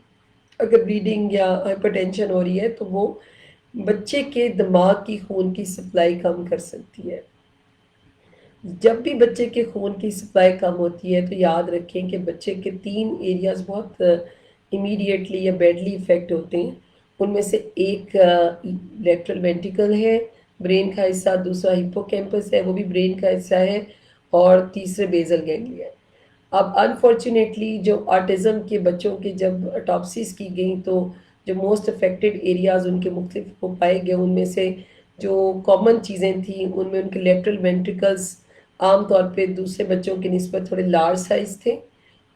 اگر بلیڈنگ یا ہائپر ٹینشن ہو رہی ہے تو وہ بچے کے دماغ کی خون کی سپلائی کم کر سکتی ہے. جب بھی بچے کے خون کی سپلائی کم ہوتی ہے تو یاد رکھیں کہ بچے کے 3 ایریاز بہت امیڈیٹلی یا بیڈلی افیکٹ ہوتے ہیں. ان میں سے ایک لیٹرل وینٹیکل ہے، برین کا حصہ، دوسرا ہپو کیمپس ہے، وہ بھی برین کا حصہ ہے، اور تیسرے بیزل گینگلیا. اب انفارچونیٹلی جو آٹزم کے بچوں کے جب اٹاپسیز کی گئیں تو جو موسٹ افیکٹڈ ایریاز ان کے مختلف وہ پائے گئے، ان میں سے جو کامن چیزیں تھیں ان میں ان کے لیٹرل وینٹریکلز عام طور پہ دوسرے بچوں کی نسبت تھوڑے لارج سائز تھے.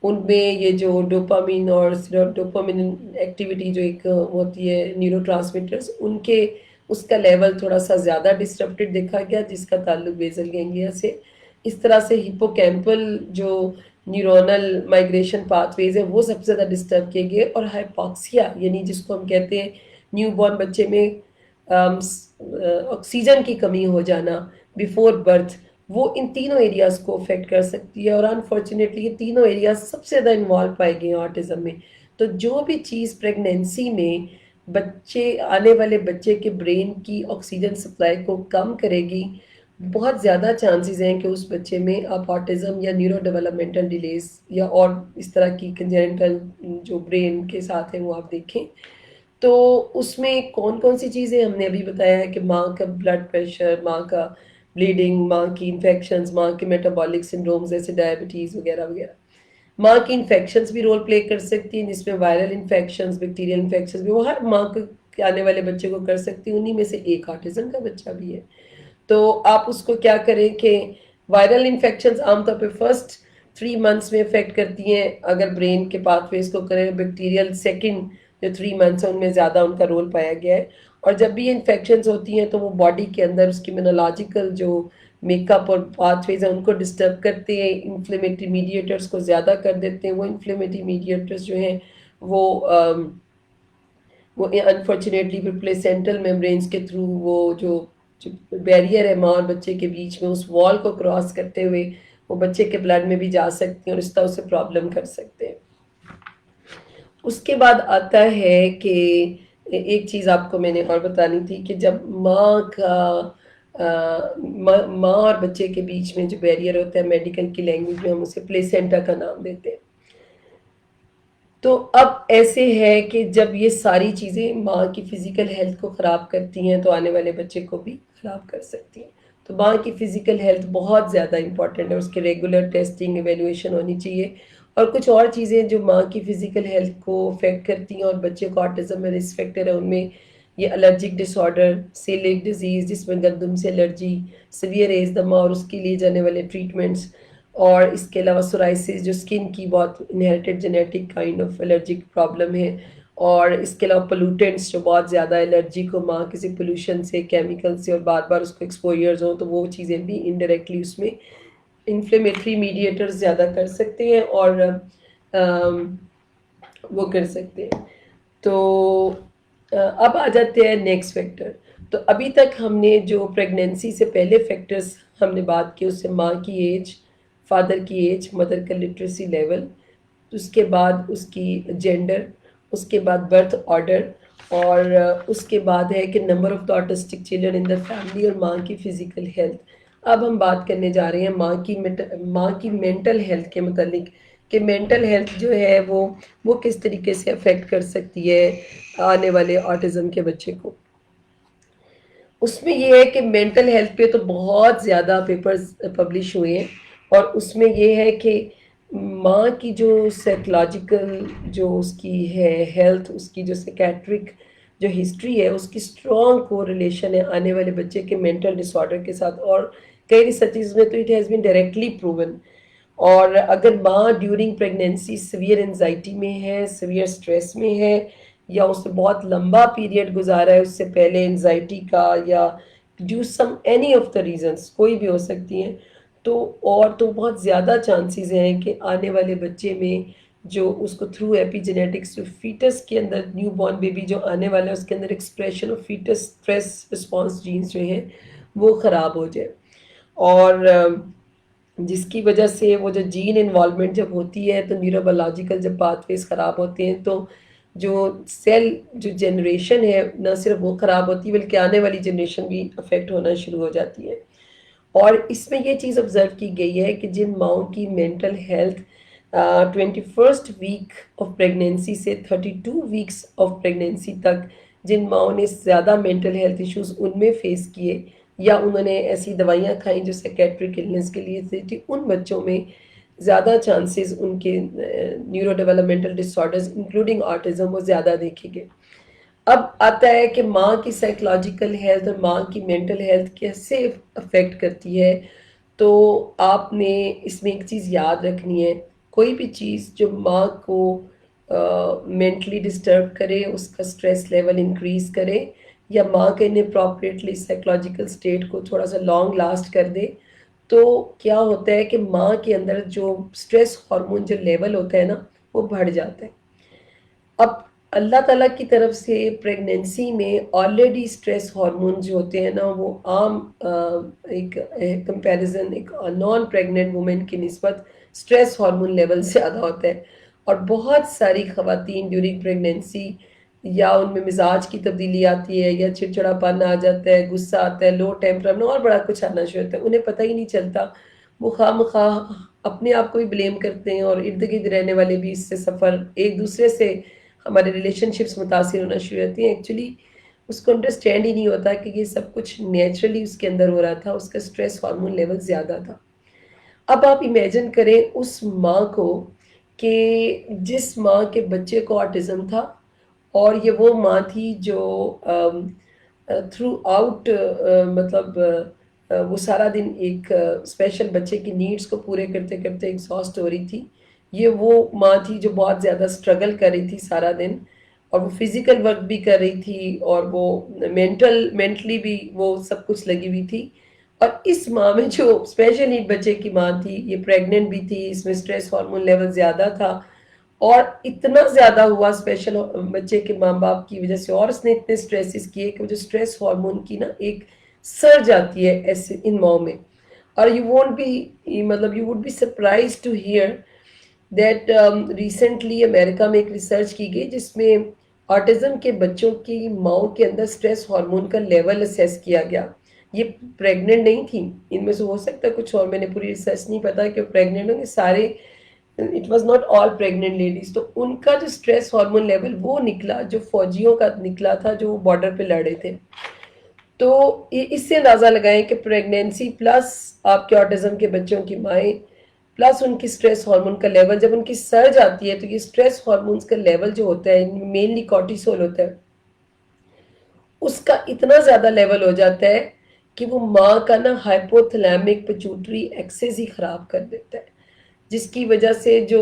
ان میں یہ جو ڈوپامین اور ڈوپامین ایکٹیویٹی جو ایک ہوتی ہے نیورو ٹرانسمیٹرز، ان کے اس کا لیول تھوڑا سا زیادہ ڈسٹرپٹڈ دیکھا گیا، جس کا تعلق بیزل گینگلیا سے. اس طرح سے ہپو کیمپل جو نیورونل مائگریشن پاتھ ویز ہیں وہ سب سے زیادہ ڈسٹرب کیے گئے، اور ہائپوکسیا یعنی جس کو ہم کہتے ہیں نیو بورن بچے میں آکسیجن کی کمی ہو جانا بیفور برتھ، وہ ان تینوں ایریاز کو افیکٹ کر سکتی ہے. اور انفارچونیٹلی یہ تینوں ایریاز سب سے زیادہ انوالو پائے گئے ہیں آٹزم میں. تو جو بھی چیز پریگنینسی میں بچے آنے والے بچے کے برین کی آکسیجن سپلائی کو کم کرے گی، بہت زیادہ چانسز ہیں کہ اس بچے میں آپ آٹزم یا نیورو ڈیولپمنٹل ڈیلیز یا اور اس طرح کی کنجنٹل جو برین کے ساتھ ہیں وہ آپ دیکھیں. تو اس میں کون کون سی چیزیں ہم نے ابھی بتایا ہے کہ ماں کا بلڈ پریشر، ماں کا بلیڈنگ، ماں کی انفیکشنز، ماں کے میٹابولک سنڈرومز جیسے ڈائبٹیز وغیرہ وغیرہ. ماں کی انفیکشنز بھی رول پلے کر سکتی ہیں، جس میں وائرل انفیکشنز، بیکٹیریل انفیکشنز بھی وہ ہر ماں کے آنے والے بچے کو کر سکتی ہیں. انہی میں سے ایک آٹزم کا بچہ بھی ہے. تو آپ اس کو کیا کریں کہ وائرل انفیکشنز عام طور پہ فرسٹ 3 months میں افیکٹ کرتی ہیں اگر برین کے پاتھ ویز کو کریں. بیکٹیریل سیکنڈ جو 3 months ہیں ان میں زیادہ ان کا رول پایا گیا ہے. اور جب بھی یہ انفیکشنز ہوتی ہیں تو وہ باڈی کے اندر اس کی immunological جو میک اپ اور پاتھ ویز ہیں ان کو ڈسٹرب کرتے ہیں، انفلیمیٹری میڈیٹرز کو زیادہ کر دیتے ہیں. وہ انفلیمیٹری میڈیٹرز جو ہیں وہ انفارچونیٹلی پھر پلیسینٹل میمبرینز کے تھرو وہ جو بیریئر ہے ماں اور بچے کے بیچ میں، اس وال کو کراس کرتے ہوئے وہ بچے کے بلڈ میں بھی جا سکتے ہیں اور اس طرح اسے پرابلم کر سکتے ہیں. اس کے بعد آتا ہے کہ ایک چیز آپ کو میں نے اور بتانی تھی کہ جب ماں کا ماں اور بچے کے بیچ میں جو بیریئر ہوتا ہے، میڈیکل کی لینگویج میں ہم اسے پلیسینٹا کا نام دیتے ہیں. تو اب ایسے ہے کہ جب یہ ساری چیزیں ماں کی فزیکل ہیلتھ کو خراب کرتی ہیں تو آنے والے بچے کو بھی خراب کر سکتی ہیں. تو ماں کی فزیکل ہیلتھ بہت زیادہ امپورٹنٹ ہے، اس کے ریگولر ٹیسٹنگ ایویلویشن ہونی چاہیے. اور کچھ اور چیزیں جو ماں کی فزیکل ہیلتھ کو افیکٹ کرتی ہیں اور بچے کو آٹزم میں رسک فیکٹر ہے، ان میں یہ الرجک ڈس آرڈر، سیلک ڈیزیز جس میں گندم سے الرجی، سیویئر ایزدما اور اس کے لیے جانے والے ٹریٹمنٹس، اور اس کے علاوہ سورائسس جو اسکن کی بہت inherited genetic kind of allergic problem ہے، اور اس کے علاوہ پولوٹنٹس جو بہت زیادہ الرجی کو ماں کسی پولوشن سے کیمیکل سے اور بار بار اس کو ایکسپوئرز ہوں تو وہ چیزیں بھی انڈائریکٹلی اس میں انفلیمیٹری میڈیٹرز زیادہ کر سکتے ہیں اور وہ کر سکتے ہیں. تو اب آ جاتے ہیں نیکسٹ فیکٹر. تو ابھی تک ہم نے جو پریگنینسی سے پہلے فیکٹرز ہم نے بات کی اس سے ماں کی ایج، فادر کی ایج، مدر کا لٹریسی لیول، اس کے بعد اس کی جینڈر، اس کے بعد برتھ آرڈر، اور اس کے بعد ہے کہ number of the autistic children in the family, اور ماں کی فزیکل ہیلتھ. اب ہم بات کرنے جا رہے ہیں ماں کی مینٹل ہیلتھ کے متعلق کہ مینٹل ہیلتھ جو ہے وہ کس طریقے سے افیکٹ کر سکتی ہے آنے والے آٹزم کے بچے کو. اس میں یہ ہے کہ مینٹل ہیلتھ پہ تو بہت زیادہ پیپرز پبلش ہوئے ہیں، اور اس میں یہ ہے کہ ماں کی جو سائیکولوجیکل جو اس کی ہے ہیلتھ، اس کی جو سیکیٹرک جو ہسٹری ہے، اس کی اسٹرانگ کو ریلیشن ہے آنے والے بچے کے مینٹل ڈس آرڈر کے ساتھ. اور کئی ریسرچز میں تو it has been directly proven. اور اگر ماں ڈیورنگ پریگنینسی سیویئر انزائٹی میں ہے، سیویئر اسٹریس میں ہے، یا اس نے بہت لمبا پیریڈ گزارا ہے اس سے پہلے انزائٹی کا، یا due some any of the reasons کوئی بھی ہو سکتی ہیں، تو بہت زیادہ چانسز ہیں کہ آنے والے بچے میں جو اس کو تھرو ایپی جینیٹکس جو فیٹس کے اندر نیو بورن بیبی جو آنے والا ہے اس کے اندر expression of foetus stress response genes جو ہیں وہ خراب ہو جائے. اور جس کی وجہ سے وہ جو جین انوالومنٹ جب ہوتی ہے تو نیورولوجیکل جب پاتھ ویز خراب ہوتے ہیں تو جو سیل جو جنریشن ہے نہ صرف وہ خراب ہوتی ہے بلکہ آنے والی جنریشن بھی افیکٹ ہونا شروع ہو جاتی ہے. اور اس میں یہ چیز آبزرو کی گئی ہے کہ جن ماؤں کی mental health 21st week of pregnancy سے 32 ویکس آف پریگنینسی تک جن ماؤں نے زیادہ مینٹل ہیلتھ ایشوز ان میں فیس کیے یا انہوں نے ایسی دوائیاں کھائیں جو سیکیٹرک النس کے لیے تھی، ان بچوں میں زیادہ چانسز ان کے نیورو ڈیولپمنٹل ڈس آرڈرز انکلوڈنگ آٹزم وہ زیادہ دیکھے گئے. اب آتا ہے کہ ماں کی سائیکولوجیکل ہیلتھ اور ماں کی مینٹل ہیلتھ کیسے افیکٹ کرتی ہے. تو آپ نے اس میں ایک چیز یاد رکھنی ہے، کوئی بھی چیز جو ماں کو مینٹلی ڈسٹرب کرے، اس کا اسٹریس لیول انکریز کرے، یا ماں کے انپراپریٹلی سائیکولوجیکل اسٹیٹ کو تھوڑا سا لانگ لاسٹ کر دے، تو کیا ہوتا ہے کہ ماں کے اندر جو اسٹریس ہارمون جو لیول ہوتا ہے نا وہ بڑھ جاتا ہے. اب اللہ تعالیٰ کی طرف سے پریگنینسی میں آلریڈی اسٹریس ہارمون جو ہوتے ہیں نا وہ عام ایک کمپیریزن ایک نان پریگننٹ وومن کی نسبت اسٹریس ہارمون لیول زیادہ ہوتا ہے. اور بہت ساری خواتین ڈیورنگ پریگنینسی یا ان میں مزاج کی تبدیلی آتی ہے، یا چڑچڑا پن آ جاتا ہے، غصہ آتا ہے، لو ٹیمپرمنٹ اور بڑا کچھ آنا شروع ہوتا ہے، انہیں پتہ ہی نہیں چلتا. وہ خواہ مخواہ اپنے آپ کو بھی بلیم کرتے ہیں، اور ارد گرد رہنے والے بھی اس سے سفر ایک دوسرے سے ہمارے ریلیشن شپس متاثر ہونا شروع ہوتی ہیں. ایکچولی اس کو انڈرسٹینڈ ہی نہیں ہوتا کہ یہ سب کچھ نیچرلی اس کے اندر ہو رہا تھا، اس کا اسٹریس ہارمون لیول زیادہ تھا. اب آپ امیجن کریں اس ماں کو کہ جس ماں کے بچے کو آٹزم تھا، اور یہ وہ ماں تھی جو تھرو آؤٹ مطلب وہ سارا دن ایک اسپیشل بچے کی نیڈس کو پورے کرتے کرتے ایگزاسٹ ہو رہی تھی. یہ وہ ماں تھی جو بہت زیادہ اسٹرگل کر رہی تھی سارا دن، اور وہ فزیکل ورک بھی کر رہی تھی، اور وہ مینٹلی بھی وہ سب کچھ لگی ہوئی تھی. اور اس ماں میں جو اسپیشل نیڈ بچے کی ماں تھی یہ پریگننٹ بھی تھی، اس میں اسٹریس ہارمون لیول زیادہ تھا، اور اتنا زیادہ ہوا اسپیشل بچے کے ماں باپ کی وجہ سے، اور اس نے اتنے اسٹریسز کیے کہ وہ جو اسٹریس ہارمون کی نا ایک سرج آتی ہے ایسے ان ماؤں میں. اور you would be surprise to hear that recently امریکہ میں ایک ریسرچ کی گئی جس میں آٹزم کے بچوں کی ماؤں کے اندر اسٹریس ہارمون کا لیول اسیس کیا گیا. یہ پریگننٹ نہیں تھی، ان میں سے ہو سکتا ہے کچھ اور، میں نے پوری ریسرچ نہیں پتا کہ پریگننٹ ہوں گے سارے، it was not all pregnant ladies. تو ان کا جو اسٹریس ہارمون لیول وہ نکلا جو فوجیوں کا نکلا تھا جو بارڈر پہ لڑے تھے. تو اس سے اندازہ لگائیں کہ پریگنینسی پلس آپ کے آٹزم کے بچوں کی مائیں پلس ان کی اسٹریس ہارمون کا لیول جب ان کی سرج آتی ہے تو یہ اسٹریس ہارمونز کا لیول جو ہوتا ہے مینلی کارٹیسول ہوتا ہے، اس کا اتنا زیادہ لیول ہو جاتا ہے کہ وہ ماں کا نا ہائپوتھلیمک پیچوٹری ایکسس ہی خراب کر دیتا ہے. جس کی وجہ سے جو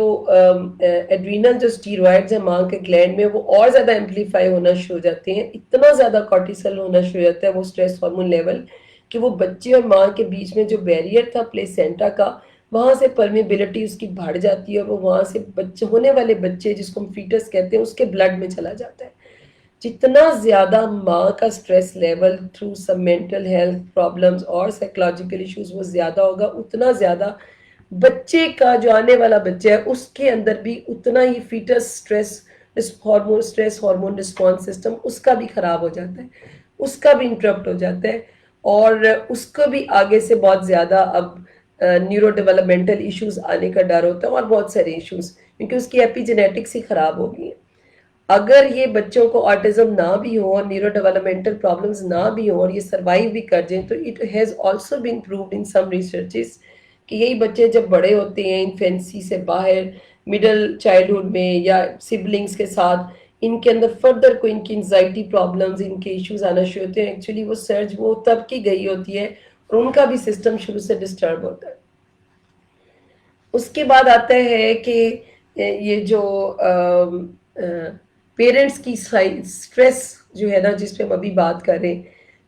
ایڈرینل جو اسٹیرائڈز ہیں ماں کے گلینڈ میں وہ اور زیادہ ایمپلیفائی ہونا شروع ہو جاتے ہیں، اتنا زیادہ کارٹیسل ہونا شروع ہو جاتا ہے وہ اسٹریس ہارمون لیول، کہ وہ بچے اور ماں کے بیچ میں جو بیریئر تھا پلیسینٹا کا، وہاں سے پرمیبلٹی اس کی بڑھ جاتی ہے، اور وہ وہاں سے بچے ہونے والے بچے جس کو ہم فیٹس کہتے ہیں اس کے بلڈ میں چلا جاتا ہے۔ جتنا زیادہ ماں کا stress level through some mental health problems اور سائیکولوجیکل ایشوز وہ زیادہ ہوگا، اتنا زیادہ بچے کا جو آنے والا بچہ ہے اس کے اندر بھی اتنا ہی foetus stress hormone response system اس کا بھی خراب ہو جاتا ہے، اس کا بھی انٹرپٹ ہو جاتا ہے، اور اس کو بھی آگے سے بہت زیادہ اب نیورو ڈیولپمنٹل ایشوز آنے کا ڈر ہوتا ہے، اور بہت سارے ایشوز، کیونکہ اس کی ایپی جینیٹکس ہی خراب ہو گئی ہیں۔ اگر یہ بچوں کو آٹزم نہ بھی ہو اور نیورو ڈیولپمنٹل پرابلمز نہ بھی ہوں اور یہ سروائیو بھی کر جائیں، تو it has also been proved in some researches کہ یہی بچے جب بڑے ہوتے ہیں انفینسی سے باہر، مڈل چائلڈہڈ میں یا سبلنگز کے ساتھ، ان کے اندر فردر کوئی ان کی انزائٹی پرابلمز، ان کے ایشوز آنا شروع ہوتے ہیں، ایکچولی وہ سرج وہ تب کی گئی ہوتی ہے اور ان کا بھی سسٹم شروع سے ڈسٹرب ہوتا ہے۔ اس کے بعد آتا ہے کہ یہ جو پیرنٹس کی سٹریس جو ہے نا، جس پہ ہم ابھی بات کر رہے ہیں،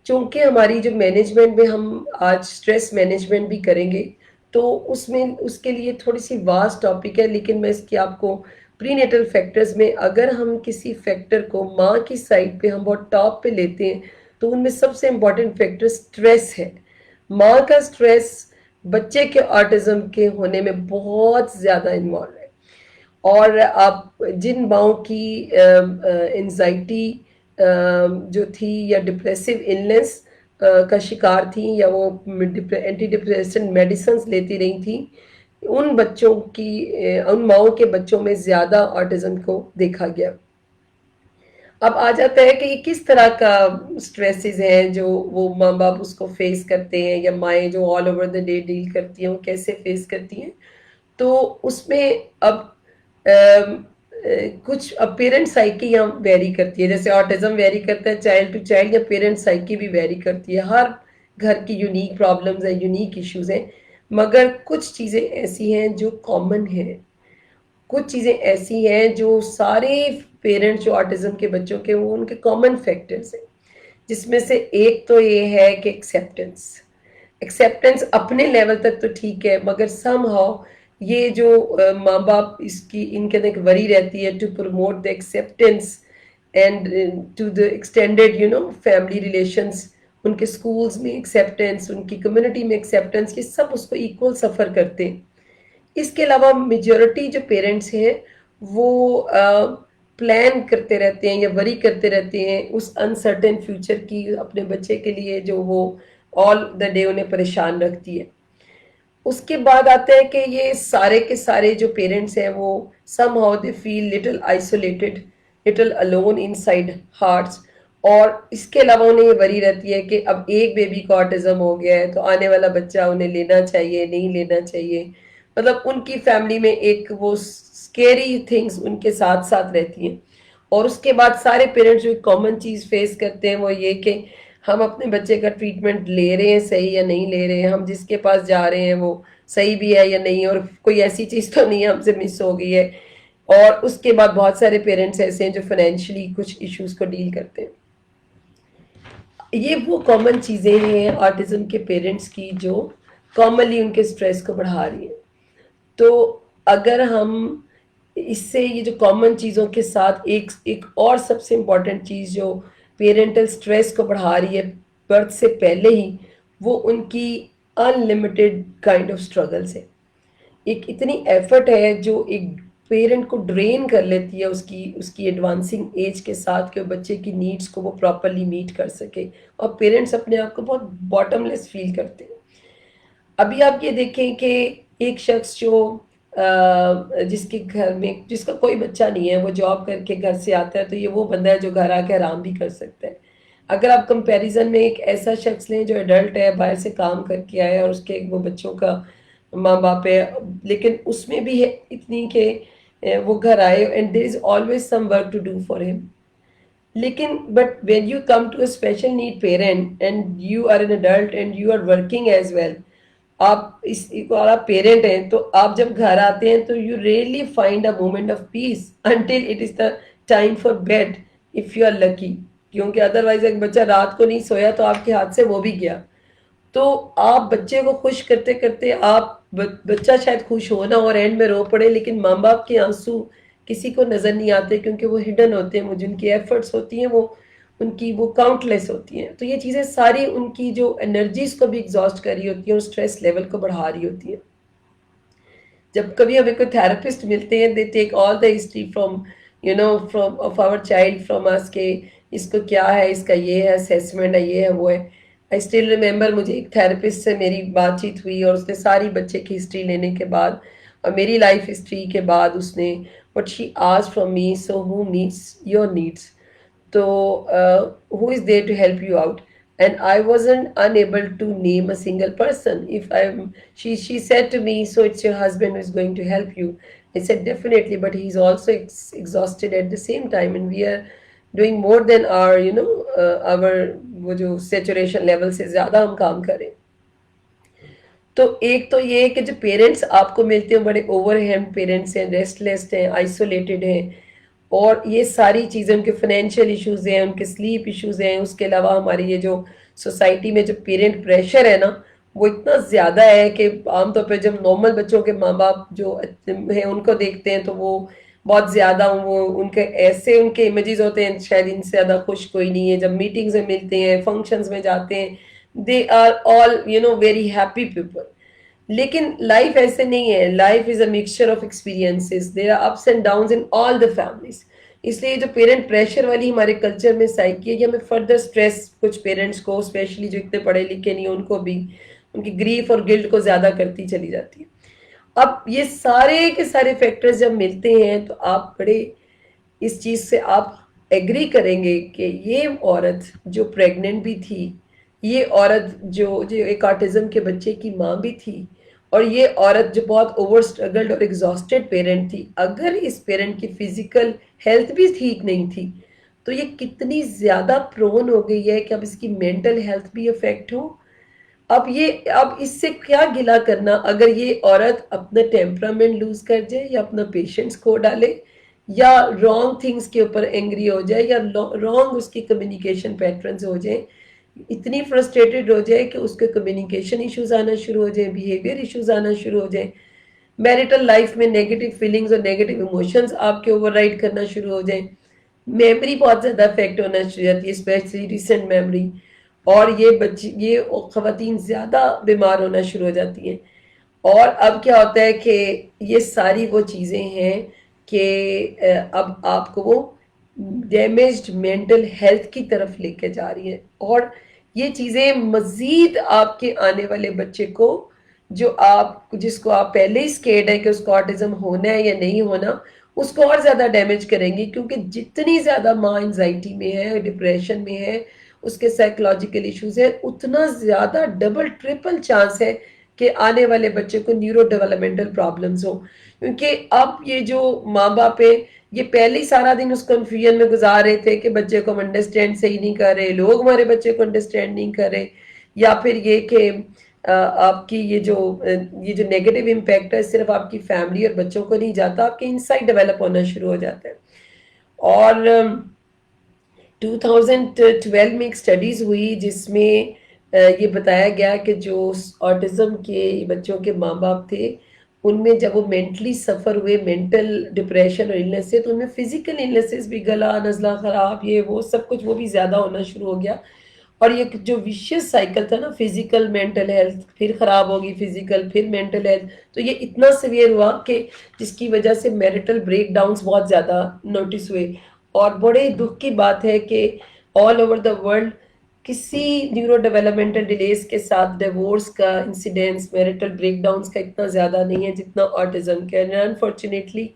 چونکہ ہماری جو مینجمنٹ میں ہم آج سٹریس مینجمنٹ بھی کریں گے، تو اس میں اس کے لیے تھوڑی سی واسٹ ٹاپک ہے، لیکن میں اس کی آپ کو پری نیٹل فیکٹرز میں اگر ہم کسی فیکٹر کو ماں کی سائڈ پہ ہم بہت ٹاپ پہ لیتے ہیں، تو ان میں سب سے امپورٹنٹ فیکٹر سٹریس ہے۔ ماں کا سٹریس بچے کے آٹزم کے ہونے میں بہت زیادہ انوالو ہے، اور آپ جن ماؤں کی انزائٹی جو تھی یا ڈپریسو النس کا شکار تھیں، یا وہ اینٹی ڈپریسنٹ میڈیسنز لیتی رہی تھیں، ان بچوں کی ان ماؤں کے بچوں میں زیادہ آٹزم کو دیکھا گیا۔ اب آ جاتا ہے کہ یہ کس طرح کا سٹریسز ہیں جو وہ ماں باپ اس کو فیس کرتے ہیں، یا مائیں جو all over the day deal کرتی ہیں وہ کیسے فیس کرتی ہیں۔ تو اس میں اب کچھ اب پیرنٹ سائیکی یہاں ویری کرتی ہے، جیسے آٹزم ویری کرتا ہے چائلڈ ٹو چائلڈ، یا پیرنٹ سائیکی بھی ویری کرتی ہے، ہر گھر کی یونیک پرابلمز ہیں، یونیک ایشوز ہیں، مگر کچھ چیزیں ایسی ہیں جو کامن ہیں، کچھ چیزیں ایسی ہیں جو سارے پیرنٹس جو آٹزم کے بچوں کے وہ ان کے کامن فیکٹرز ہیں، جس میں سے ایک تو یہ ہے کہ ایکسیپٹنس اپنے لیول تک تو ٹھیک ہے، مگر سم ہاؤ یہ جو ماں باپ اس کی ان کے اندر ایک وری رہتی ہے to promote the acceptance and to the extended family relations, ان کے سکولز میں ایکسیپٹنس، ان کی کمیونٹی میں ایکسیپٹنس، یہ سب اس کو ایکول سفر کرتے ہیں۔ اس کے علاوہ میجورٹی جو پیرنٹس ہیں وہ پلان کرتے رہتے ہیں یا وری کرتے رہتے ہیں اس انسرٹن فیوچر کی اپنے بچے کے لیے، جو وہ آل دا ڈے انہیں پریشان رکھتی ہے۔ اس کے بعد آتا ہے کہ یہ سارے کے سارے جو پیرنٹس ہیں وہ somehow they feel little isolated, little alone inside hearts, اور اس کے علاوہ انہیں یہ وری رہتی ہے کہ اب ایک بیبی کو آٹزم ہو گیا ہے تو آنے والا بچہ انہیں لینا چاہیے نہیں لینا چاہیے، مطلب ان کی فیملی میں ایک وہ اسکیری تھنگس ان کے ساتھ ساتھ رہتی ہیں۔ اور اس کے بعد سارے پیرنٹس جو کامن چیز فیس کرتے ہیں وہ یہ کہ ہم اپنے بچے کا ٹریٹمنٹ لے رہے ہیں صحیح یا نہیں لے رہے ہیں، ہم جس کے پاس جا رہے ہیں وہ صحیح بھی ہے یا نہیں، اور کوئی ایسی چیز تو نہیں ہم سے مس ہو گئی ہے۔ اور اس کے بعد بہت سارے پیرنٹس ایسے ہیں جو فائنینشلی کچھ ایشوز کو ڈیل کرتے ہیں۔ یہ وہ کامن چیزیں ہیں آٹزم کے پیرنٹس کی جو کامنلی ان کے سٹریس کو بڑھا رہی ہیں۔ تو اگر ہم اس سے یہ جو کامن چیزوں کے ساتھ ایک اور سب سے امپورٹنٹ چیز جو پیرنٹل سٹریس کو بڑھا رہی ہے برتھ سے پہلے ہی، وہ ان کی ان لمیٹڈ کائنڈ آف اسٹرگلس ہے۔ ایک اتنی ایفرٹ ہے جو ایک پیرنٹ کو ڈرین کر لیتی ہے اس کی ایڈوانسنگ ایج کے ساتھ، کہ وہ بچے کی نیڈس کو وہ پراپرلی میٹ کر سکے، اور پیرنٹس اپنے آپ کو بہت باٹم لیس فیل کرتے ہیں۔ ابھی آپ یہ دیکھیں کہ ایک شخص جو جس کے گھر میں جس کا کوئی بچہ نہیں ہے، وہ جاب کر کے گھر سے آتا ہے، تو یہ وہ بندہ ہے جو گھر آ کے آرام بھی کر سکتا ہے۔ اگر آپ کمپیریزن میں ایک ایسا شخص لیں جو ایڈلٹ ہے، باہر سے کام کر کے آیا اور اس کے وہ بچوں کا ماں باپ ہے، لیکن اس میں بھی ہے اتنی کہ وہ گھر آئے and there is always some work to do for ہم، لیکن but when you come to a special need parent and you are an adult and you are working as well, آپ اس اور آپ پیرنٹ ہیں تو آپ جب گھر آتے ہیں تو you rarely find a moment of peace until it is the time for bed if you are lucky. کیونکہ ادروائز ایک بچہ رات کو نہیں سویا تو آپ کے ہاتھ سے وہ بھی گیا. تو آپ بچے کو خوش کرتے کرتے آپ بچہ شاید خوش ہو نہ اور اینڈ میں رو پڑے, لیکن ماں باپ کے آنسو کسی کو نظر نہیں آتے کیونکہ وہ ہڈن ہوتے ہیں. وہ جن کی ایفرٹس ہوتی ہیں وہ ان کی وہ کاؤنٹ لیس ہوتی ہیں. تو یہ چیزیں ساری ان کی جو انرجیز کو بھی ایگزاسٹ کر رہی ہوتی ہیں اور اسٹریس لیول کو بڑھا رہی ہوتی ہیں. جب کبھی ہمیں کوئی تھراپسٹ ملتے ہیں they take all the history from from of our child from اس کے اس کو کیا ہے, اس کا یہ ہے اسیسمنٹ ہے, یہ ہے وہ ہے. آئی اسٹل ریمبر مجھے ایک تھراپسٹ سے میری بات چیت ہوئی اور اس نے ساری بچے کی ہسٹری لینے کے بعد اور میری لائف ہسٹری کے بعد اس نے what she asked from me, so who meets your needs, تو who is there to help you out? And I wasn't unable to name a single person. If I'm she said to me, so it's your husband who is going to help you. I said definitely, but he's also exhausted at the same time, and we are doing more than our our وہ جو saturation level سے زیادہ ہم کام کریں. تو ایک تو یہ ہے کہ جو پیرنٹس آپ کو ملتے ہیں بڑے اوور ہینڈ پیرنٹس ہیں, ریسٹ لیس ہیں, آئسولیٹڈ ہیں, اور یہ ساری چیزیں ان کے فائنینشیل ایشوز ہیں, ان کے سلیپ ایشوز ہیں. اس کے علاوہ ہماری یہ جو سوسائٹی میں جو پیرنٹ پریشر ہے نا وہ اتنا زیادہ ہے کہ عام طور پہ جب نارمل بچوں کے ماں باپ جو ہیں ان کو دیکھتے ہیں تو وہ بہت زیادہ وہ ان کے ایسے ان کے امیجز ہوتے ہیں شاید ان سے زیادہ خوش کوئی نہیں ہے. جب میٹنگز میں ملتے ہیں, فنکشنز میں جاتے ہیں, they are all very happy people. لیکن لائف ایسے نہیں ہے. Life is a mixture of experiences, there are ups and downs in all the families. اس لیے جو پیرنٹ پریشر والی ہمارے کلچر میں سائیکی ہے یہ ہمیں فردر اسٹریس کچھ پیرنٹس کو اسپیشلی جو اتنے پڑھے لکھے نہیں ان کو بھی ان کی گریف اور گلٹ کو زیادہ کرتی چلی جاتی ہے. اب یہ سارے کے سارے فیکٹرز جب ملتے ہیں تو آپ بڑے اس چیز سے آپ ایگری کریں گے کہ یہ عورت جو پریگننٹ بھی تھی, یہ عورت جو ایک آٹزم کے بچے کی ماں بھی تھی, اور یہ عورت جو بہت اوور اسٹرگلڈ اور ایگزاسٹڈ پیرنٹ تھی, اگر اس پیرنٹ کی فزیکل ہیلتھ بھی ٹھیک نہیں تھی تو یہ کتنی زیادہ پرون ہو گئی ہے کہ اب اس کی مینٹل ہیلتھ بھی افیکٹ ہو. اب اس سے کیا گلا کرنا اگر یہ عورت اپنا ٹیمپرامنٹ لوز کر جائے یا اپنا پیشنس کھو ڈالے یا رانگ تھنگس کے اوپر اینگری ہو جائے یا رانگ اس کی کمیونیکیشن پیٹرنز ہو جائیں, اتنی فرسٹریٹڈ ہو جائے کہ اس کے کمیونیکیشن ایشوز آنا شروع ہو جائیں, بیہیویئر ایشوز آنا شروع ہو جائیں, میرٹل لائف میں نیگیٹو فیلنگز اور نیگیٹو ایموشنز آپ کے اوور رائڈ کرنا شروع ہو جائیں, میموری بہت زیادہ افیکٹ ہونا شروع ہو جاتی ہے اسپیشلی ریسنٹ میموری, اور یہ خواتین زیادہ بیمار ہونا شروع ہو جاتی ہیں. اور اب کیا ہوتا ہے کہ یہ ساری وہ چیزیں ہیں کہ اب آپ کو وہ ڈیمیجڈ مینٹل ہیلتھ کی طرف لے کے جا رہی ہیں, اور یہ چیزیں مزید آپ کے آنے والے بچے کو جس کو آپ پہلے ہی اسکیئرڈ ہے کہ اس کو آٹزم ہونا ہے یا نہیں ہونا, اس کو اور زیادہ ڈیمیج کریں گی. کیونکہ جتنی زیادہ ماں انزائٹی میں ہے, ڈپریشن میں ہے, اس کے سائیکولوجیکل ایشوز ہیں, اتنا زیادہ ڈبل ٹرپل چانس ہے کہ آنے والے بچے کو نیورو ڈیولپمنٹل پرابلمز ہوں. کیونکہ اب یہ جو ماں باپ ہے یہ پہلے ہی سارا دن اس کنفیوژن میں گزار رہے تھے کہ بچے کو ہم انڈرسٹینڈ صحیح نہیں کر رہے, لوگ ہمارے بچے کو انڈرسٹینڈ نہیں کر رہے, یا پھر یہ کہ آپ کی یہ جو نیگیٹو امپیکٹ ہے صرف آپ کی فیملی اور بچوں کو نہیں جاتا, آپ کے انسائٹ ڈیولپ ہونا شروع ہو جاتا ہے. اور 2012 میں ایک اسٹڈیز ہوئی جس میں یہ بتایا گیا کہ جو آٹزم کے بچوں کے ماں باپ تھے ان میں جب وہ مینٹلی سفر ہوئے, مینٹل ڈپریشن اور النس سے, تو ان میں فزیکل النسز بھی, گلا نزلہ خراب, یہ وہ سب کچھ وہ بھی زیادہ ہونا شروع ہو گیا. اور یہ جو ویشیس سائیکل تھا نا, فزیکل مینٹل ہیلتھ پھر خراب ہوگی, فزیکل پھر مینٹل ہیلتھ, تو یہ اتنا سیویئر ہوا کہ جس کی وجہ سے میرٹل بریک ڈاؤنز بہت زیادہ نوٹس ہوئے. اور بڑے دکھ کی بات ہے کہ آل اوور دا ورلڈ کسی نیورو ڈیولپمنٹل ڈیلیز کے ساتھ ڈیورس کا انسیڈنس, میرٹل بریک ڈاؤنز کا اتنا زیادہ نہیں ہے جتنا آٹزم کے. انفارچونیٹلی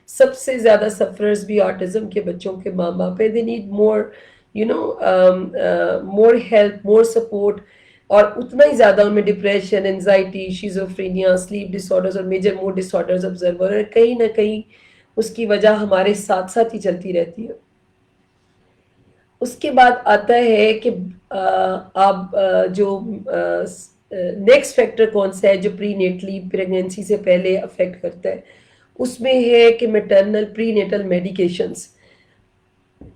سب سے زیادہ سفررز بھی آٹزم کے بچوں کے ماں باپ ہیں. They need more more help, more support, اور اتنا ہی زیادہ ان میں ڈپریشن, انزائٹی, شیزوفرینیا, سلیپ ڈس آرڈرز اور میجر موڈ ڈس آرڈرز آبزرو ہو رہے ہیں. کہیں نہ کہیں اس کی وجہ ہمارے ساتھ ساتھ ہی چلتی رہتی ہے. اس کے بعد آتا ہے کہ آپ جو نیکسٹ فیکٹر کون سا ہے جو پری نیٹلی پریگنینسی سے پہلے افیکٹ کرتا ہے؟ اس میں ہے کہ میٹرنل پری نیٹل میڈیکیشنز.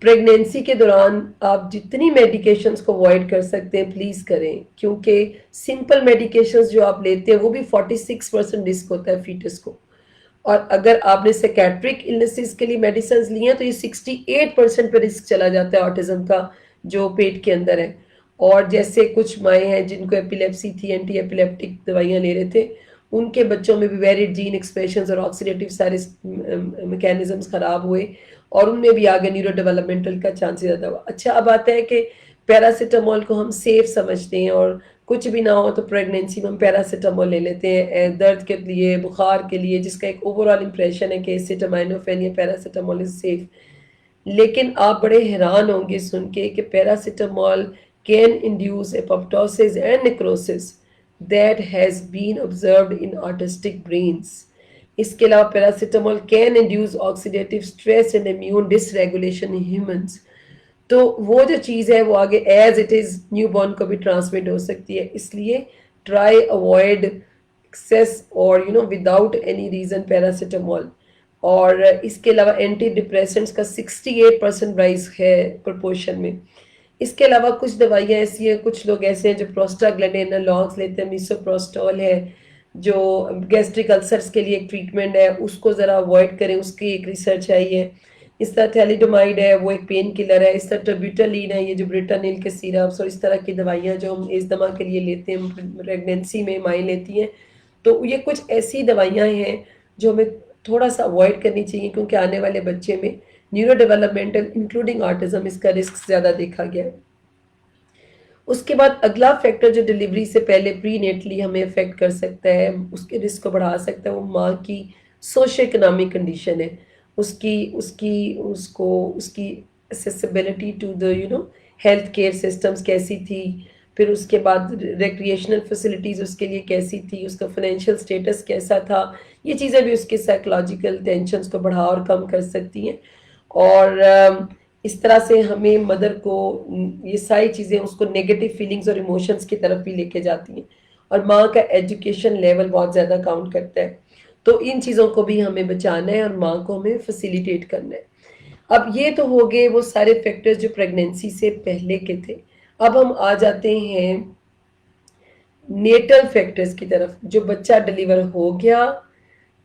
پریگنینسی کے دوران آپ جتنی میڈیکیشنز کو اوائڈ کر سکتے ہیں پلیز کریں، کیونکہ سمپل میڈیکیشنز جو آپ لیتے ہیں وہ بھی 46% رسک ہوتا ہے فیٹس کو. اور اگر آپ نے سیکیٹرک النیسز کے لیے میڈیسنز لی ہیں تو یہ 68% پہ رسک چلا جاتا ہے آٹزم کا جو پیٹ کے اندر ہے. اور جیسے کچھ مائیں ہیں جن کو ایپیلیپسی تھی، اینٹی ایپیلیپٹک دوائیاں لے رہے تھے، ان کے بچوں میں بھی ویریڈ جین ایکسپریشنز اور آکسیڈیٹیو سارے میکینزمز خراب ہوئے، اور ان میں بھی آگے نیورو ڈیولپمنٹل کا چانس زیادہ ہوا. اچھا اب آتا ہے کہ پیراسیٹامول کو ہم سیف سمجھتے ہیں، اور کچھ بھی نہ ہو تو پریگنینسی میں ہم پیراسیٹامول لے لیتے ہیں درد کے لیے، بخار کے لیے، جس کا ایک اوور آل امپریشن ہے کہ ایسیٹامائنوفین یا پیراسیٹامول از سیف. لیکن آپ بڑے حیران ہوں گے سن کے کہ paracetamol can induce apoptosis and necrosis that has been observed in autistic brains. اس کے علاوہ paracetamol can induce oxidative stress and immune dysregulation in humans. تو وہ جو چیز ہے وہ آگے as it is newborn کو بھی ٹرانسمٹ ہو سکتی ہے. اس لیے ٹرائی اوائڈ ایکسیس اور وداؤٹ اینی ریزن پیراسیٹامول. اور اس کے علاوہ اینٹی ڈپریسنٹس کا 68% رائز ہے پرپورشن میں. اس کے علاوہ کچھ دوائیاں ایسی ہیں، کچھ لوگ ایسے ہیں جو پروسٹاگلینڈن انالاگز لیتے ہیں، میسوپروسٹول ہے جو گیسٹرک السرز کے لیے ایک ٹریٹمنٹ ہے، اس کو ذرا اوائڈ کریں، اس کی ایک ریسرچ آئی ہے. اس طرح تھیلیڈومائڈ ہے، وہ ایک پین کلر ہے. اس طرح ٹربیوٹالین ہے، یہ جو بریٹانیل کے سیرپس اور اس طرح کی دوائیاں جو ہم اس دما کے لیے لیتے ہیں، پریگنینسی میں مائیں لیتی ہیں. تو یہ کچھ ایسی دوائیاں ہیں جو ہمیں تھوڑا سا اوائڈ کرنی چاہیے، کیونکہ آنے والے بچے میں نیورو ڈیولپمنٹل انکلوڈنگ آٹزم اس کا رسک زیادہ دیکھا گیا ہے. اس کے بعد اگلا فیکٹر جو ڈیلیوری سے پہلے پری نیٹلی ہمیں افیکٹ کر سکتا ہے، اس کے رسک کو بڑھا سکتا ہے، وہ ماں کی سوشو اکنامک کنڈیشن ہے. اس کی accessibility to the health care systems کیسی تھی، پھر اس کے بعد ریکریشنل فیسلٹیز اس کے لیے کیسی تھی، اس کا فائنینشیل سٹیٹس کیسا تھا. یہ چیزیں بھی اس کے سائیکولوجیکل ٹینشنز کو بڑھا اور کم کر سکتی ہیں. اور اس طرح سے ہمیں مدر کو یہ ساری چیزیں اس کو نیگیٹو فیلنگز اور ایموشنز کی طرف بھی لے کے جاتی ہیں. اور ماں کا ایجوکیشن لیول بہت زیادہ کاؤنٹ کرتا ہے. تو ان چیزوں کو بھی ہمیں بچانا ہے اور ماں کو ہمیں فیسیلیٹیٹ کرنا ہے. اب یہ تو ہو گئے وہ سارے فیکٹرز جو پریگنینسی سے پہلے کے تھے. اب ہم آ جاتے ہیں نیٹل فیکٹرز کی طرف. جو بچہ ڈیلیور ہو گیا،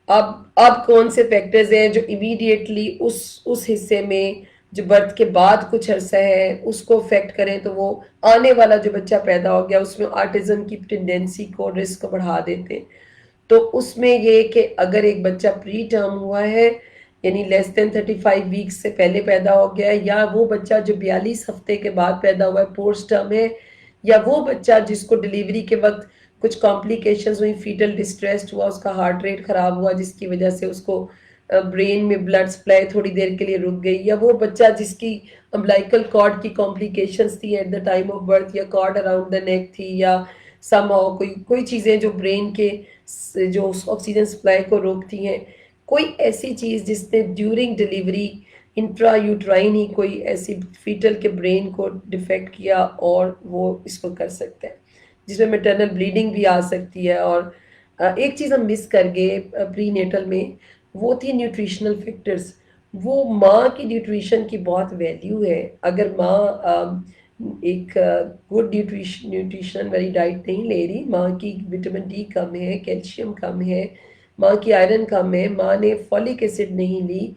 اب کون سے فیکٹرز ہیں جو امیڈیٹلی اس حصے میں جو برتھ کے بعد کچھ عرصہ ہے اس کو افیکٹ کریں، تو وہ آنے والا جو بچہ پیدا ہو گیا اس میں آٹزم کی ٹینڈنسی کو، رسک کو بڑھا دیتے ہیں. تو اس میں یہ کہ اگر ایک بچہ پری ٹرم ہوا ہے، یعنی لیس دین 35 ویکس سے پہلے پیدا ہو گیا ہے، یا وہ بچہ جو 42 ہفتے کے بعد پیدا ہوا ہے پوسٹ ٹرم ہے، یا وہ بچہ جس کو ڈیلیوری کے وقت کچھ کمپلیکیشنز ہوئی، فیٹل ڈسٹریسڈ ہوا، اس کا ہارٹ ریٹ خراب ہوا جس کی وجہ سے اس کو برین میں بلڈ سپلائی تھوڑی دیر کے لیے رک گئی، یا وہ بچہ جس کی امبلائکل کارڈ کی کمپلیکیشنز تھی at the time of birth, یا کارڈ اراؤنڈ دا نیک تھی، یا سم ہاؤ کوئی چیزیں جو برین کے جو آکسیجن سپلائی کو روکتی ہیں، کوئی ایسی چیز جس نے ڈیورنگ ڈیلیوری انٹرا یوٹرائن ہی کوئی ایسی فیٹل کے برین کو ڈیفیکٹ کیا اور وہ اس کو کر سکتا ہے، جس میں میٹرنل بلیڈنگ بھی آ سکتی ہے. اور ایک چیز ہم مس کر گئے پری نیٹل میں، وہ تھی نیوٹریشنل فیکٹرز. وہ ماں کی نیوٹریشن کی بہت ویلیو ہے. اگر ماں ایک گڈ نیوٹریشن والی ڈائٹ نہیں لے رہی، ماں کی وٹامن ڈی کم ہے، کیلشیم کم ہے، ماں کی آئرن کم ہے، ماں نے فولک ایسڈ نہیں لی،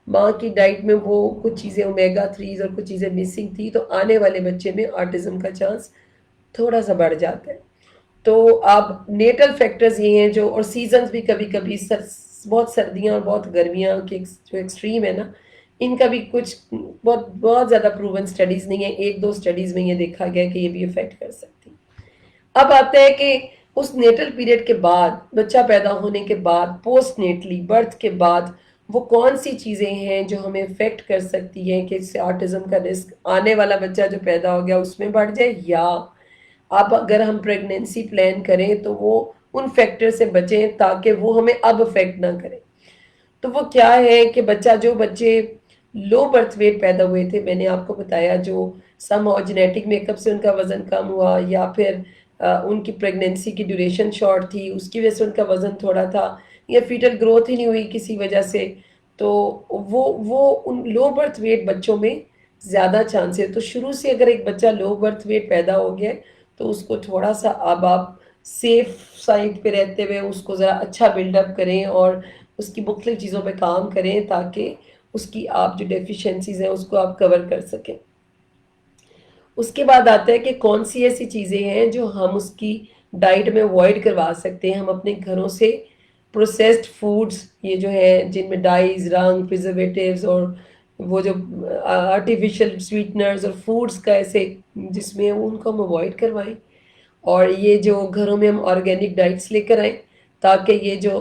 ماں کی ڈائٹ میں وہ کچھ چیزیں اومیگا 3 اور کچھ چیزیں مسنگ تھی، تو آنے والے بچے میں آٹزم کا چانس تھوڑا سا بڑھ جاتا ہے. تو اب نیٹل فیکٹرز یہ ہیں جو، اور سیزنز بھی کبھی کبھی بہت سردیاں اور بہت گرمیاں کے جو ایکسٹریم ہے نا، ان کا بھی کچھ بہت زیادہ پروون سٹڈیز نہیں ہے. 1-2 سٹڈیز میں یہ دیکھا گیا کہ یہ بھی افیکٹ کر سکتی. اب آتا ہے کہ اس نیٹل پیریڈ کے بعد، بچہ پیدا ہونے کے بعد، پوسٹ نیٹلی برتھ کے بعد، وہ کون سی چیزیں ہیں جو ہمیں افیکٹ کر سکتی ہیں کہ اس سے آٹزم کا رسک آنے والا بچہ جو پیدا ہو گیا اس میں بڑھ جائے، یا اب اگر ہم پریگنینسی پلان کریں تو وہ ان فیکٹر سے بچیں تاکہ وہ ہمیں اب افیکٹ نہ کریں. تو وہ کیا ہے کہ جو بچے لو برتھ ویٹ پیدا ہوئے تھے، میں نے آپ کو بتایا جو سم اور جینیٹک میک اپ سے ان کا وزن کم ہوا، یا پھر ان کی پریگنینسی کی ڈیوریشن شارٹ تھی، اس کی وجہ سے ان کا وزن تھوڑا تھا، یا فیٹل گروتھ ہی نہیں ہوئی کسی وجہ سے، تو وہ ان لو برتھ ویٹ بچوں میں زیادہ چانس ہے. تو شروع سے اگر ایک بچہ لو برتھ ویٹ پیدا ہو گیا ہے تو اس کو تھوڑا سا اب آپ سیف سائڈ پہ رہتے ہوئے اس کو ذرا اچھا بلڈ اپ کریں اور اس کی مختلف چیزوں پہ کام کریں تاکہ اس کی آپ جو ڈیفیشنسیز ہیں اس کو آپ کور کر سکیں. اس کے بعد آتا ہے کہ کون سی ایسی چیزیں ہیں جو ہم اس کی ڈائٹ میں اوائڈ کروا سکتے ہیں. ہم اپنے گھروں سے پروسیسڈ فوڈز یہ جو ہے جن میں ڈائز، رنگ، پریزرویٹیوز اور وہ جو آرٹیفیشل سویٹنرز اور فوڈز کا ایسے جس میں ان کو ہم اوائڈ کروائیں، اور یہ جو گھروں میں ہم آرگینک ڈائٹس لے کر آئیں تاکہ یہ جو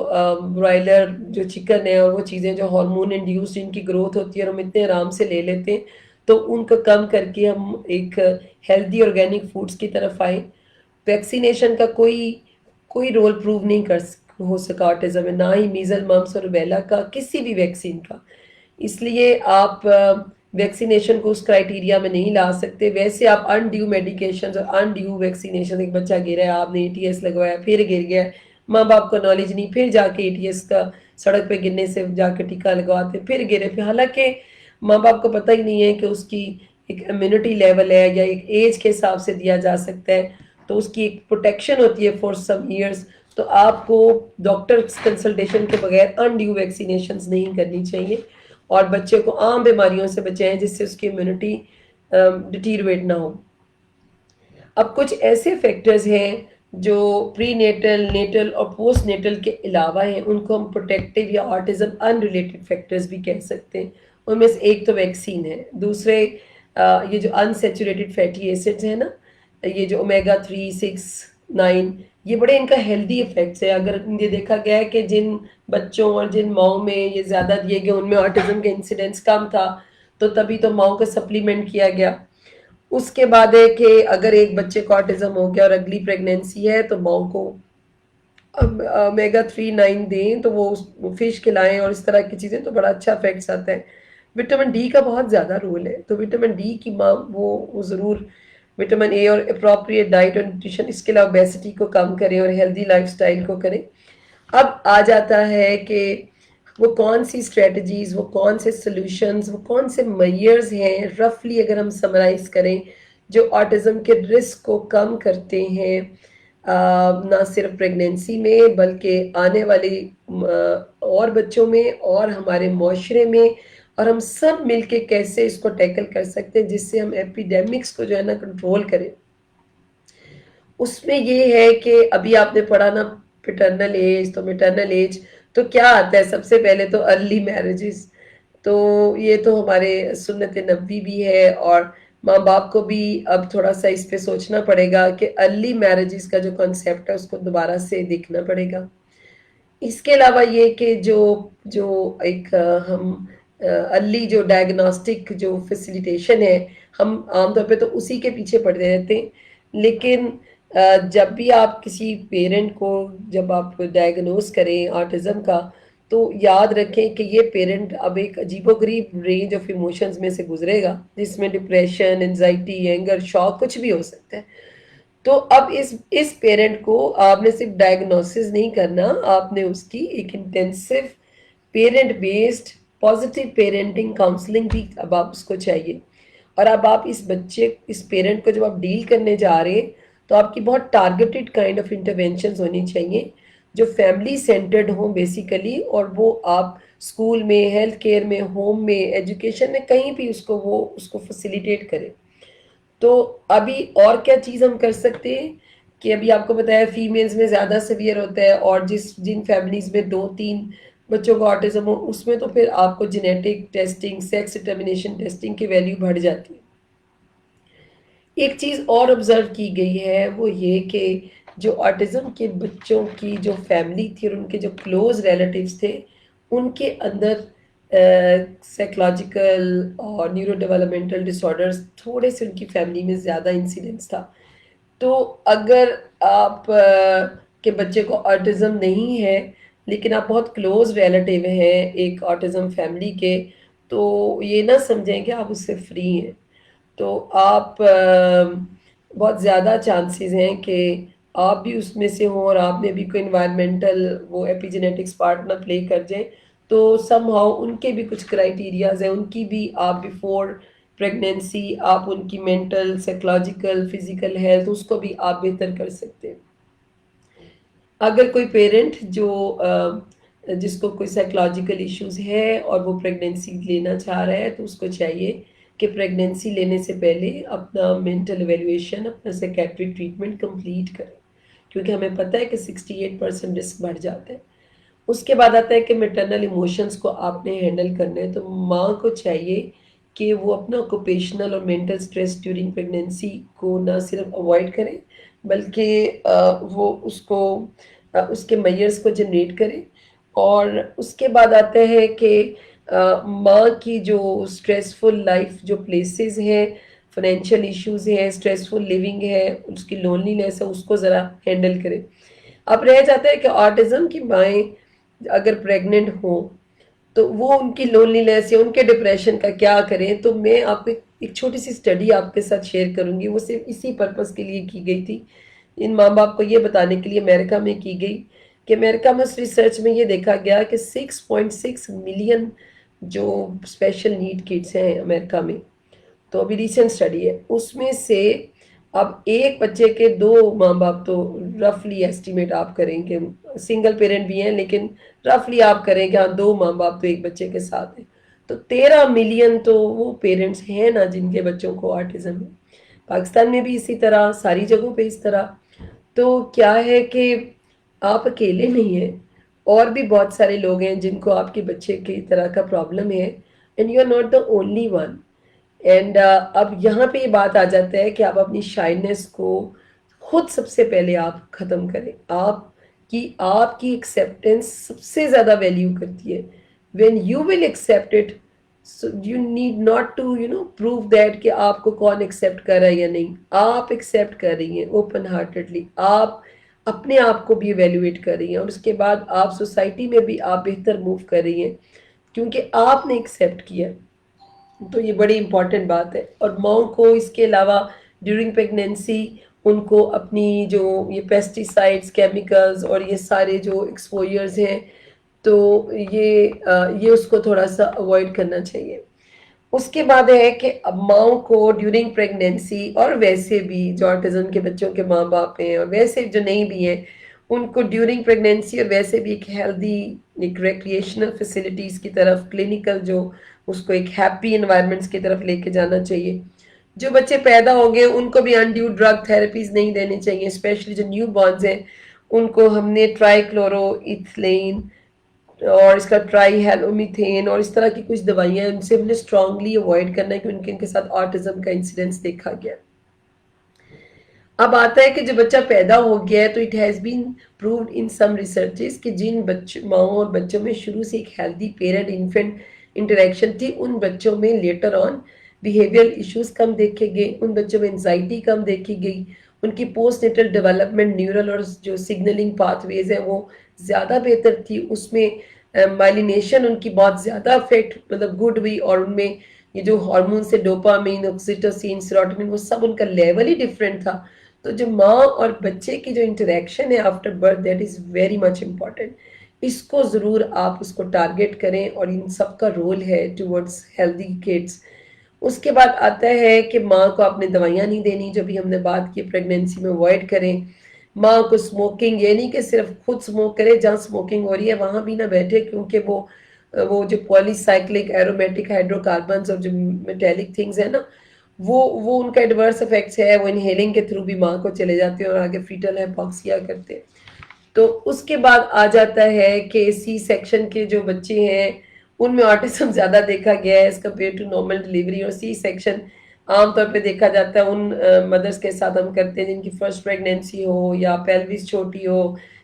برائلر جو چکن ہے اور وہ چیزیں جو ہارمون انڈیوسڈ ان کی گروتھ ہوتی ہے اور ہم اتنے آرام سے لے لیتے ہیں، تو ان کو کم کر کے ہم ایک ہیلدی آرگینک فوڈز کی طرف آئیں. ویکسینیشن کا کوئی رول پروو نہیں ہو سکا آٹزم میں، نہ ہی میزل، ممپس اور روبیلا کا کسی بھی ویکسین کا. اس لیے آپ ویکسینیشن کو اس کرائٹیریا میں نہیں لا سکتے. ویسے آپ ان ڈیو میڈیکیشن اور ان ڈیو ویکسینیشن، ایک بچہ گرا ہے، آپ نے اے ٹی ایس لگوایا، پھر گر گیا، ماں باپ کو نالج نہیں، پھر جا کے اے ٹی ایس کا سڑک پہ گرنے سے جا کے ٹیکا لگواتے، پھر گرے، پھر حالانکہ ماں باپ کو پتہ ہی نہیں ہے کہ اس کی ایک امیونٹی لیول ہے یا ایک ایج کے حساب سے دیا جا سکتا ہے، تو اس کی ایک پروٹیکشن ہوتی ہے فار سم ایئرس. تو آپ کو ڈاکٹر کنسلٹیشن کے بغیر ان ڈیو ویکسینیشنز نہیں کرنی چاہیے اور بچے کو عام بیماریوں سے بچائیں جس سے اس کی امیونٹی ڈیٹیریٹ نہ ہو. اب کچھ ایسے فیکٹرز ہیں جو پری نیٹل، نیٹل اور پوسٹ نیٹل کے علاوہ ہیں، ان کو ہم پروٹیکٹیو یا آٹزم ان ریلیٹڈ فیکٹرز بھی کہہ سکتے ہیں. ان میں سے ایک تو ویکسین ہے، دوسرے یہ جو انسیچوریٹڈ فیٹی ایسڈز ہیں نا، یہ جو اومیگا 3، 6، 9، یہ بڑے ان کا ہیلدی افیکٹس ہے. اگر یہ دیکھا گیا ہے کہ جن بچوں اور جن ماؤں میں یہ زیادہ دیے گئے ان میں آٹزم کا انسیڈنس کم تھا، تو تبھی تو ماؤں کا سپلیمنٹ کیا گیا. اس کے بعد ہے کہ اگر ایک بچے کو آٹزم ہو گیا اور اگلی پریگنینسی ہے تو ماؤں کو اومیگا 3، 9 دیں، تو وہ فش کھلائیں اور اس طرح کی چیزیں، تو بڑا اچھا افیکٹس آتا ہے. وٹامن ڈی کا بہت زیادہ رول ہے، تو وٹامن ڈی کی ماں وہ ضرور وٹامن اے اور اپروپریٹ ڈائٹ اور نیوٹریشن، اس کے علاوہ اوبیسٹی کو کم کریں اور ہیلدی لائف سٹائل کو کریں. اب آ جاتا ہے کہ وہ کون سی اسٹریٹجیز، وہ کون سے سلوشنز، وہ کون سے میئرز ہیں رفلی اگر ہم سمرائز کریں جو آٹزم کے رسک کو کم کرتے ہیں، نہ صرف پریگنینسی میں بلکہ آنے والی اور بچوں میں اور ہمارے معاشرے میں، اور ہم سب مل کے کیسے اس کو ٹیکل کر سکتے ہیں جس سے ہم ایپیڈیمکس کو جو ہے نا کنٹرول کریں. اس میں یہ ہے کہ ابھی آپ نے پڑھا نا پیٹرنل ایج، تو میٹرنل ایج تو کیا آتا ہے سب سے پہلے تو ارلی میرجز. تو یہ تو ہمارے سنت نبوی بھی ہے اور ماں باپ کو بھی اب تھوڑا سا اس پہ سوچنا پڑے گا کہ ارلی میرجز کا جو کنسیپٹ ہے اس کو دوبارہ سے دیکھنا پڑے گا. اس کے علاوہ یہ کہ جو ایک ہم ارلی جو ڈائگنوسٹک جو فیسیلیٹیشن ہے، ہم عام طور پہ تو اسی کے پیچھے پڑتے رہتے ہیں، لیکن جب بھی آپ کسی پیرنٹ کو جب آپ ڈائگنوز کریں آٹزم کا، تو یاد رکھیں کہ یہ پیرنٹ اب ایک عجیب و غریب رینج آف ایموشنز میں سے گزرے گا جس میں ڈپریشن، انزائٹی، اینگر، شوق کچھ بھی ہو سکتا ہے. تو اب اس پیرنٹ کو آپ نے صرف ڈائگنوسس نہیں کرنا، آپ نے اس کی ایک intensive parent based positive parenting counselling بھی اب آپ اس کو چاہیے. اور اب آپ اس پیرنٹ کو جب آپ ڈیل کرنے جا رہے ہیں تو آپ کی بہت ٹارگیٹڈ کائنڈ آف انٹرونشنز ہونی چاہیے جو فیملی سینٹرڈ ہوں بیسیکلی، اور وہ آپ اسکول میں، ہیلتھ کیئر میں، ہوم میں، ایجوکیشن میں، کہیں بھی اس کو فیسیلیٹیٹ کریں. تو ابھی اور کیا چیز ہم کر سکتے ہیں کہ ابھی آپ کو بتایا فیمیلز میں زیادہ سیویئر ہوتا ہے، اور جن فیملیز میں 2-3 بچوں کو آٹزم ہو اس میں تو پھر آپ کو genetic testing, sex determination testing کی ویلیو بڑھ جاتی ہے. ایک چیز اور آبزرو کی گئی ہے وہ یہ کہ جو آٹزم کے بچوں کی جو فیملی تھی اور ان کے جو کلوز ریلیٹیوز تھے، ان کے اندر سائیکلوجیکل اور نیورو ڈیولپمنٹل ڈس آرڈرز تھوڑے سے ان کی فیملی میں زیادہ انسیڈنس تھا. تو اگر آپ کے بچے کو آٹزم نہیں ہے لیکن آپ بہت کلوز ریلیٹیو ہیں ایک آٹزم فیملی کے، تو یہ نہ سمجھیں کہ آپ اس سے فری ہیں. تو آپ بہت زیادہ چانسز ہیں کہ آپ بھی اس میں سے ہوں اور آپ نے بھی کوئی انوائرمنٹل وہ ایپیجینیٹکس پارٹ نہ پلے کر جائیں، تو سم ہاؤ ان کے بھی کچھ کرائٹیریاز ہیں، ان کی بھی آپ بیفور پریگنینسی آپ ان کی مینٹل سائیکولوجیکل فزیکل ہیلتھ اس کو بھی آپ بہتر کر سکتے ہیں۔ اگر کوئی پیرنٹ جو جس کو کوئی سائیکولوجیکل ایشوز ہے اور وہ پریگنینسی لینا چاہ رہا ہے، تو اس کو چاہیے کہ پریگنینسی لینے سے پہلے اپنا مینٹل ایویلویشن اپنا سائیکیٹرک ٹریٹمنٹ کمپلیٹ کرے، کیونکہ ہمیں پتہ ہے کہ 68% رسک بڑھ جاتا ہے۔ اس کے بعد آتا ہے کہ میٹرنل ایموشنز کو آپ نے ہینڈل کرنا ہے، تو ماں کو چاہیے کہ وہ اپنا آکوپیشنل اور مینٹل سٹریس ڈیورنگ پریگنینسی کو نہ صرف اوائڈ کریں، بلکہ وہ اس کو اس کے میئرز کو جنریٹ کریں۔ اور اس کے بعد آتا ہے کہ ماں کی جو اسٹریسفل لائف جو پلیسز ہیں، فائنینشیل ایشوز ہیں، اسٹریسفل لیونگ ہے، اس کی لونلینس ہے، اس کو ذرا ہینڈل کریں۔ اب رہ جاتا ہے کہ آٹزم کی مائیں اگر پریگننٹ ہوں تو وہ ان کی لونلینس یا ان کے ڈپریشن کا کیا کریں، تو میں آپ کو ایک چھوٹی سی اسٹڈی آپ کے ساتھ شیئر کروں گی، وہ صرف اسی پرپس کے لیے کی گئی تھی، ان ماں باپ کو یہ بتانے کے لیے امریکہ میں کی گئی کہ امریکہ میں اس ریسرچ میں یہ دیکھا گیا کہ 6.6 ملین جو اسپیشل نیڈ کڈس ہیں امریکہ میں، تو ابھی ریسنٹ اسٹڈی ہے، اس میں سے اب ایک بچے کے دو ماں باپ، تو رفلی ایسٹیمیٹ آپ کریں کہ سنگل پیرنٹ بھی ہیں، لیکن رفلی آپ کریں کہ ہاں دو ماں باپ تو ایک بچے کے ساتھ ہیں، تو 13 ملین تو وہ پیرنٹس ہیں نا جن کے بچوں کو آٹزم ہے۔ پاکستان میں بھی اسی طرح، ساری جگہوں پہ اس طرح۔ تو کیا ہے کہ آپ اکیلے نہیں ہیں، اور بھی بہت سارے لوگ ہیں جن کو آپ کے بچے کی طرح کا پرابلم ہے، and you are not the only one. And اب یہاں پہ یہ بات آ جاتا ہے کہ آپ اپنی شائنس کو خود سب سے پہلے آپ ختم کریں۔ آپ کی ایکسیپٹنس سب سے زیادہ ویلیو کرتی ہے۔ When you will accept it, so you need not to prove that کہ آپ کو کون ایکسیپٹ کر رہا ہے یا نہیں، آپ ایکسیپٹ کر رہی ہیں اوپن ہارٹیڈلی، آپ اپنے آپ کو بھی ایویلویٹ کر رہی ہیں، اور اس کے بعد آپ سوسائٹی میں بھی آپ بہتر موو کر رہی ہیں کیونکہ آپ نے ایکسیپٹ کیا۔ تو یہ بڑی امپورٹنٹ بات ہے۔ اور ماؤں کو اس کے علاوہ ڈیورنگ پریگنینسی ان کو اپنی جو یہ پیسٹی سائڈس کیمیکلز اور یہ سارے جو ایکسپوئرز ہیں، تو یہ اس کو تھوڑا سا اوائڈ کرنا چاہیے۔ اس کے بعد ہے کہ اب ماؤں کو ڈیورنگ پریگنینسی اور ویسے بھی جو آٹزم کے بچوں کے ماں باپ ہیں اور ویسے جو نہیں بھی ہیں، ان کو ڈیورنگ پریگنینسی اور ویسے بھی ایک ہیلدی ایک ریکریشنل فیسلٹیز کی طرف، کلینکل جو اس کو ایک ہیپی انوائرمنٹس کی طرف لے کے جانا چاہیے۔ جو بچے پیدا ہو گئے ان کو بھی انڈیو ڈرگ تھراپیز نہیں دینی چاہیے، اسپیشلی جو نیو بورنز ہیں ان کو ہم نے ٹرائی کلورو ایتھلین اور اس کا ٹرائی ہیلومیتھین اور اس طرح کی کچھ دوائیاں ان سے ہم نے اسٹرانگلی اوائڈ کرنا ہے کیونکہ ان کے ساتھ آٹزم کا انسیڈنس دیکھا گیا۔ اب آتا ہے کہ جو بچہ پیدا ہو گیا ہے تو it has been proved in some researches کہ جن ماؤں اور بچوں میں شروع سے ایک ہیلدی پیرنٹ انفینٹ انٹریکشن تھی، ان بچوں میں لیٹر آن بیہیویئر ایشوز کم دیکھے گئے، ان بچوں میں انزائٹی کم دیکھی گئی، ان کی پوسٹ نیٹل ڈیولپمنٹ نیورل اور جو سگنلنگ پاتھ ویز ہیں وہ زیادہ بہتر تھی، اس میں مائلینیشن ان کی بہت زیادہ افیکٹ مطلب گڈ ہوئی، اور ان میں یہ جو ہارمون سے ڈوپامین آکسیٹوسین سیروٹونین وہ سب ان کا لیول ہی ڈفرینٹ تھا۔ تو جو ماں اور بچے کی جو انٹریکشن ہے after birth, that is very much important. اس کو ضرور آپ اس کو ٹارگٹ کریں، اور ان سب کا رول ہے ٹورڈز ہیلدی کڈس۔ اس کے بعد آتا ہے کہ ماں کو آپ نے دوائیاں نہیں دینی، جو بھی ہم نے بات کی پریگنینسی میں اوائڈ کریں۔ ماں کو سموکنگ یہ نہیں کہ صرف خود سموک کرے، جہاں سموکنگ ہو رہی ہے وہاں بھی نہ بیٹھے، کیونکہ وہ جو پالی سائکلک ایرومیٹک ہائیڈرو کاربنز اور جو میٹیلک تھنگز ہیں نا، وہ ان کا ایڈورس افیکٹس ہے، وہ انہیلنگ کے تھرو بھی ماں کو چلے جاتے ہیں اور آگے فیٹل ہائپوکسیا کرتے ہیں۔ تو اس کے بعد آ جاتا ہے کہ سی سیکشن کے جو بچے ہیں ان میں آٹزم زیادہ دیکھا گیا ہے as compare to normal delivery, اور سی سیکشن عام طور پہ دیکھا جاتا ہے ان مدرس کے ساتھ ہم کرتے ہیں جن کی فرسٹ پریگنینسی ہو یا پیلوس چھوٹی ہو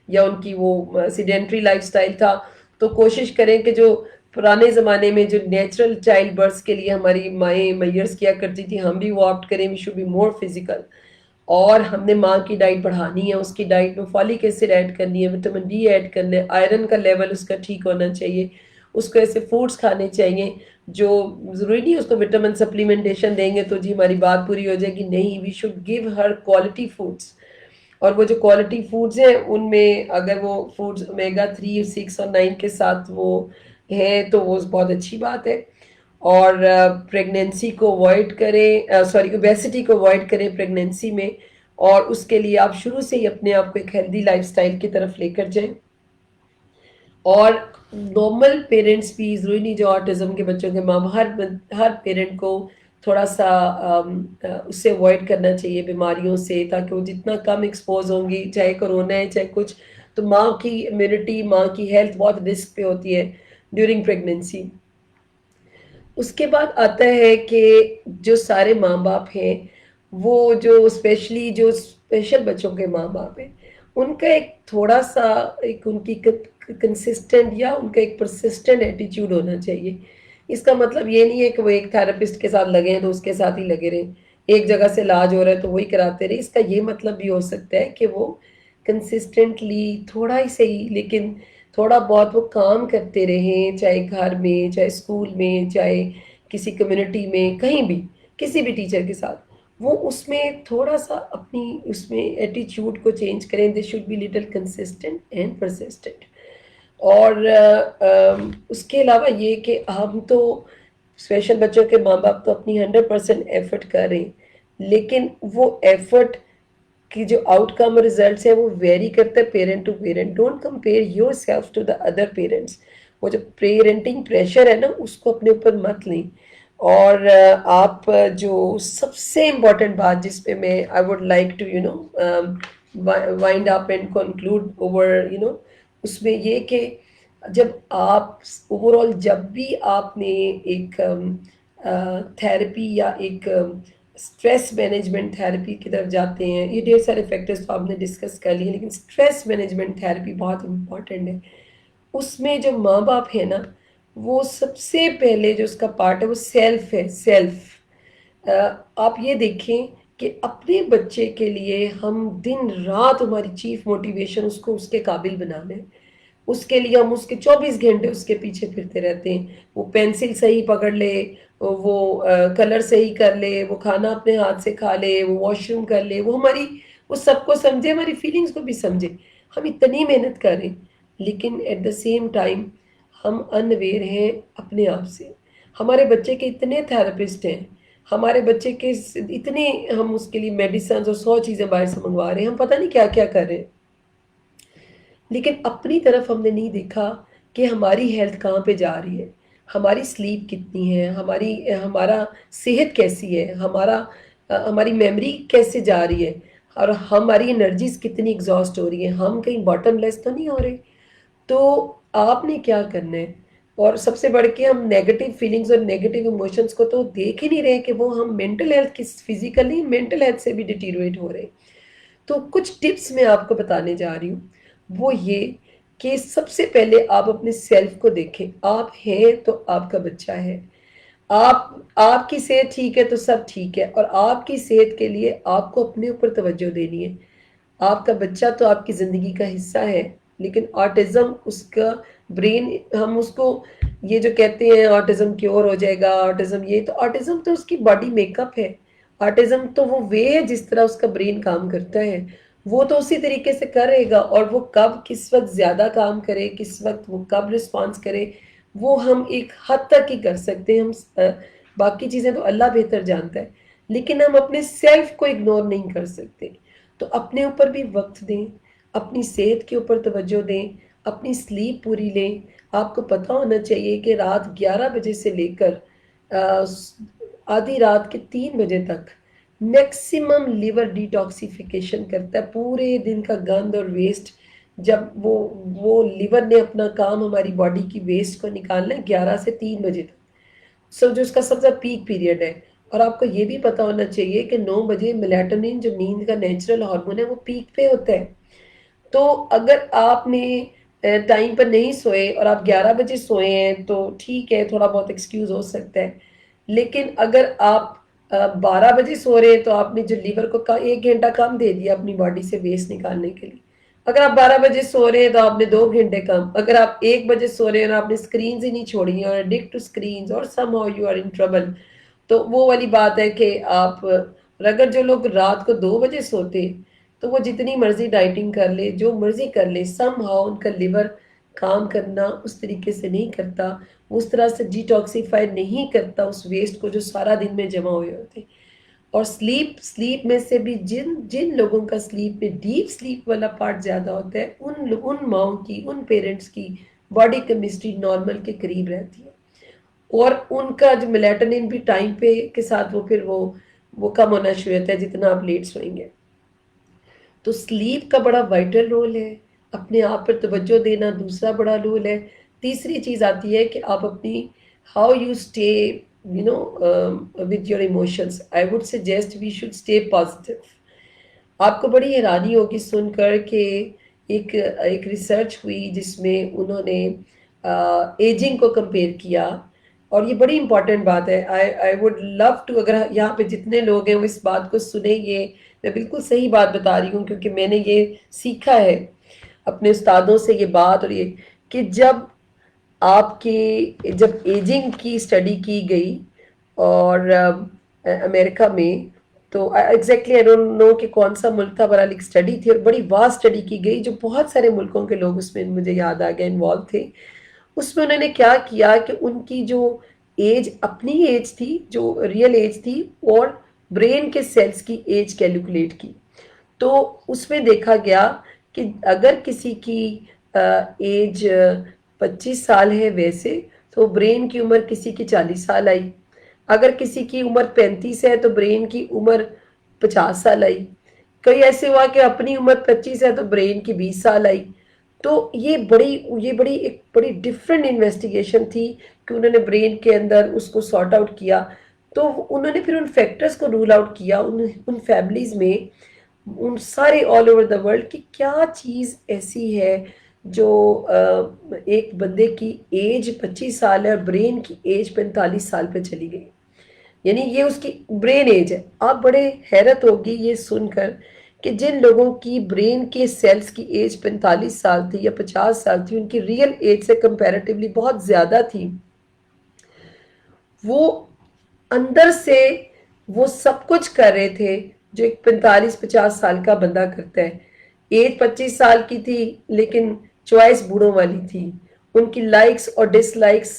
یا ان کی وہ سیڈینٹری لائف سٹائل تھا۔ تو کوشش کریں کہ جو پرانے زمانے میں جو نیچرل چائلڈ برتھس کے لیے ہماری مائیں میئرس کیا کرتی تھی، ہم بھی وہ آپٹ کریں، we should be more physical, اور ہم نے ماں کی ڈائٹ بڑھانی ہے، اس کی ڈائٹ میں فولک ایسڈ ایڈ کرنی ہے، وٹامن ڈی ایڈ کرنا ہے، آئرن کا لیول اس کا ٹھیک ہونا چاہیے، اس کو ایسے فوڈس کھانے چاہیے جو ضروری نہیں اس کو وٹامن سپلیمنٹیشن دیں گے تو جی ہماری بات پوری ہو جائے گی، نہیں، we should give her quality foods. اور وہ جو کوالٹی فوڈز ہیں ان میں اگر وہ فوڈز اومیگا 3 6 اور 9 کے ساتھ وہ ہیں تو وہ بہت اچھی بات ہے. اور پریگنینسی کو اوائڈ کریں، سوری اوبیسٹی کو اوائڈ کریں پریگنینسی میں، اور اس کے لیے آپ شروع سے ہی اپنے آپ کو ایک ہیلدی لائف سٹائل کی طرف لے کر جائیں. اور نارمل پیرنٹس بھی ضروری نہیں جو آٹزم کے بچوں کے ماں، ہر پیرنٹ کو تھوڑا سا اس سے اوائڈ کرنا چاہیے بیماریوں سے، تاکہ وہ جتنا کم ایکسپوز ہوں گی، چاہے کرونا ہے چاہے کچھ، تو ماں کی امیونٹی، ماں کی ہیلتھ بہت رسک پہ ہوتی ہے ڈیورنگ پریگنینسی. اس کے بعد آتا ہے کہ جو سارے ماں باپ ہیں وہ جو اسپیشلی جو اسپیشل بچوں کے ماں باپ ہیں ان کا ایک تھوڑا سا ایک ان کی کنسسٹنٹ یا ان کا ایک پرسسٹنٹ ایٹیچیوڈ ہونا چاہیے. اس کا مطلب یہ نہیں ہے کہ وہ ایک تھراپسٹ کے ساتھ لگے ہیں تو اس کے ساتھ ہی لگے رہیں، ایک جگہ سے علاج ہو رہا ہے تو وہی کراتے رہے. اس کا یہ مطلب بھی ہو سکتا ہے کہ وہ کنسسٹنٹلی تھوڑا ہی صحیح لیکن تھوڑا بہت وہ کام کرتے رہیں، چاہے گھر میں، چاہے اسکول میں، چاہے کسی کمیونٹی میں، کہیں بھی کسی بھی ٹیچر کے ساتھ وہ اس میں تھوڑا سا اپنی اس میں ایٹیچیوڈ کو چینج کریں. They should be little consistent and persistent. اور اس کے علاوہ یہ کہ ہم تو اسپیشل بچوں کے ماں باپ تو اپنی 100% ایفرٹ کر رہے ہیں، لیکن وہ ایفرٹ کی جو آؤٹ کم اور ریزلٹس ہیں وہ ویری کرتا ہے parent to parent. Don't compare yourself to the other parents. وہ جو پیرنٹنگ پریشر ہے نا اس کو اپنے اوپر مت لیں. اور آپ جو سب سے امپورٹنٹ بات جس پہ میں I would like to wind up and conclude over اس میں یہ کہ جب آپ اوور آل جب بھی آپ نے ایک تھراپی یا ایک اسٹریس مینجمنٹ تھراپی کی طرف جاتے ہیں، یہ ڈھیر سارے فیکٹرز تو آپ نے ڈسکس کر لیے لیکن اسٹریس مینجمنٹ تھراپی بہت امپورٹنٹ ہے. اس میں جو ماں باپ ہے نا وہ سب سے پہلے جو اس کا پارٹ ہے وہ سیلف ہے. سیلف آپ یہ دیکھیں کہ اپنے بچے کے لیے ہم دن رات ہماری چیف موٹیویشن اس کو اس کے قابل بنانا ہے. اس کے لیے ہم اس کے 24 گھنٹے اس کے پیچھے پھرتے رہتے ہیں. وہ پینسل صحیح پکڑ لے، وہ کلر صحیح کر لے، وہ کھانا اپنے ہاتھ سے کھا لے، وہ واش روم کر لے، وہ سب کو سمجھے، ہماری فیلنگز کو بھی سمجھے. ہم اتنی محنت کر رہے ہیں لیکن ایٹ دا سیم ٹائم ہم انویئر ہیں اپنے آپ سے. ہمارے بچے کے اتنے تھراپسٹ ہیں، ہمارے بچے کے اتنے ہم اس کے لیے میڈیسنز اور 100 چیزیں باہر سے منگوا رہے ہیں، ہم پتہ نہیں کیا کیا کر رہے ہیں، لیکن اپنی طرف ہم نے نہیں دیکھا کہ ہماری ہیلتھ کہاں پہ جا رہی ہے، ہماری سلیپ کتنی ہے، ہمارا صحت کیسی ہے، ہماری میموری کیسے جا رہی ہے، اور ہماری انرجیز کتنی ایگزاسٹ ہو رہی ہیں، ہم کہیں باٹم لیس تو نہیں ہو رہے. تو آپ نے کیا کرنا ہے، اور سب سے بڑھ کے ہم نیگیٹو فیلنگز اور نیگیٹو ایموشنز کو تو دیکھ ہی نہیں رہے کہ وہ ہم مینٹل ہیلتھ کی فزیکلی مینٹل ہیلتھ سے بھی ڈیٹیریٹ ہو رہے. تو کچھ ٹپس میں آپ کو بتانے جا رہی ہوں. وہ یہ کہ سب سے پہلے آپ اپنے سیلف کو دیکھیں. آپ ہیں تو آپ کا بچہ ہے. آپ آپ کی صحت ٹھیک ہے تو سب ٹھیک ہے، اور آپ کی صحت کے لیے آپ کو اپنے اوپر توجہ دینی ہے. آپ کا بچہ تو آپ کی زندگی کا حصہ ہے، لیکن آٹزم اس کا برین، ہم اس کو یہ جو کہتے ہیں آٹزم کیور ہو جائے گا، آٹزم یہ، تو آٹزم تو اس کی باڈی میک اپ ہے. آٹزم تو وہ وے ہے جس طرح اس کا برین کام کرتا ہے، وہ تو اسی طریقے سے کرے گا. اور وہ کب کس وقت زیادہ کام کرے، کس وقت وہ کب رسپانس کرے، وہ ہم ایک حد تک ہی کر سکتے ہیں. باقی چیزیں تو اللہ بہتر جانتا ہے، لیکن ہم اپنے سیلف کو اگنور نہیں کر سکتے. تو اپنے اوپر بھی وقت دیں، اپنی صحت کے اوپر توجہ دیں، اپنی سلیپ پوری لیں. آپ کو پتہ ہونا چاہیے کہ رات 11 بجے سے لے کر آدھی رات کے 3 بجے تک میکسیمم لیور ڈیٹاکسیفیکیشن کرتا ہے. پورے دن کا گند اور ویسٹ جب وہ لیور نے اپنا کام ہماری باڈی کی ویسٹ کو نکالنا ہے 11 سے 3 بجے تک، جو اس کا سب سے پیک پیریڈ ہے. اور آپ کو یہ بھی پتا ہونا چاہیے کہ 9 بجے میلاٹونن جو نیند کا نیچرل ہارمون ہے وہ پیک پہ ہوتا ہے. تو اگر آپ نے ٹائم پر نہیں سوئے اور آپ 11 بجے سوئے ہیں تو ٹھیک ہے، تھوڑا بہت ایکسکیوز ہو سکتا ہے. لیکن اگر آپ 12 بجے سو رہے ہیں تو آپ نے جو لیور کو 1 گھنٹہ کم دے دیا اپنی باڈی سے ویسٹ نکالنے کے لیے. اگر آپ 12 بجے سو رہے ہیں تو آپ نے 2 گھنٹے کم. اگر آپ 1 بجے سو رہے ہیں اور آپ نے اسکرینز ہی نہیں چھوڑی ہیں اور ایڈکٹ ٹو اسکرینز اور somehow you are in trouble, تو وہ والی بات ہے کہ آپ، اور اگر جو لوگ رات کو 2 بجے سوتے تو وہ جتنی مرضی ڈائٹنگ کر لے، جو مرضی کر لے، سم ہاؤ ان کا لیور کام کرنا اس طریقے سے نہیں کرتا، اس طرح سے ڈیٹاکسیفائی نہیں کرتا اس ویسٹ کو جو سارا دن میں جمع ہوئے ہوتے. اور سلیپ میں سے بھی جن جن لوگوں کا سلیپ میں ڈیپ سلیپ والا پارٹ زیادہ ہوتا ہے، ان ماؤں کی، ان پیرنٹس کی باڈی کیمسٹری نارمل کے قریب رہتی ہے، اور ان کا جو میلیٹونن بھی ٹائم پہ کے ساتھ وہ کم ہونا شروع ہوتا ہے جتنا آپ لیٹ سوئیں گے. تو سلیپ کا بڑا وائٹل رول ہے. اپنے آپ پر توجہ دینا دوسرا بڑا رول ہے. تیسری چیز آتی ہے کہ آپ اپنی how you stay with your emotions. I would suggest we should stay positive. آپ کو بڑی حیرانی ہوگی سن کر کہ ایک ریسرچ ہوئی جس میں انہوں نے ایجنگ کو کمپیئر کیا، اور یہ بڑی امپورٹنٹ بات ہے. آئی وڈ لو ٹو، اگر یہاں پہ جتنے لوگ ہیں وہ اس بات کو سنیں، یہ میں بالکل صحیح بات بتا رہی ہوں کیونکہ میں نے یہ سیکھا ہے اپنے استادوں سے یہ بات، اور یہ کہ جب ایجنگ کی اسٹڈی کی گئی اور امریکہ میں، تو ایگزیکٹلی آئی ڈونٹ نو کہ کون سا ملک تھا، برحال ایک اسٹڈی تھی اور بڑی واسٹ اسٹڈی کی گئی جو بہت سارے ملکوں کے لوگ اس میں مجھے یاد آ گیا انوالو تھے. اس میں انہوں نے کیا کیا کہ ان کی جو ایج، اپنی ایج تھی جو ریئل ایج تھی، اور برین کے سیلز کی ایج کیلکولیٹ کی. تو اس میں دیکھا گیا کہ اگر کسی کی ایج 25 سال ہے ویسے، تو برین کی عمر کسی کی 40 سال آئی. اگر کسی کی عمر 35 ہے تو برین کی عمر 50 سال آئی. کئی ایسے ہوا کہ اپنی عمر 25 ہے تو برین کی 20 سال آئی. تو ایک بڑی ڈفرینٹ انویسٹیگیشن تھی کہ انہوں نے برین کے اندر اس کو سارٹ آؤٹ کیا. تو انہوں نے پھر ان فیکٹرز کو رول آؤٹ کیا ان فیملیز میں، ان سارے آل اوور دا ورلڈ، کہ کیا چیز ایسی ہے جو ایک بندے کی ایج 25 سال ہے اور برین کی ایج 45 سال پہ چلی گئی. یعنی یہ اس کی برین ایج ہے. آپ بڑے حیرت ہوگی یہ سن کر کہ جن لوگوں کی برین کے سیلز کی ایج 45 سال تھی یا 50 سال تھی، ان کی ریئل ایج سے کمپیریٹیولی بہت زیادہ تھی. وہ اندر سے وہ سب کچھ کر رہے تھے جو ایک 45-50 سال کا بندہ کرتا ہے. ایج 25 سال کی تھی لیکن چوائس بوڑھوں والی تھی. ان کی لائکس اور ڈس لائکس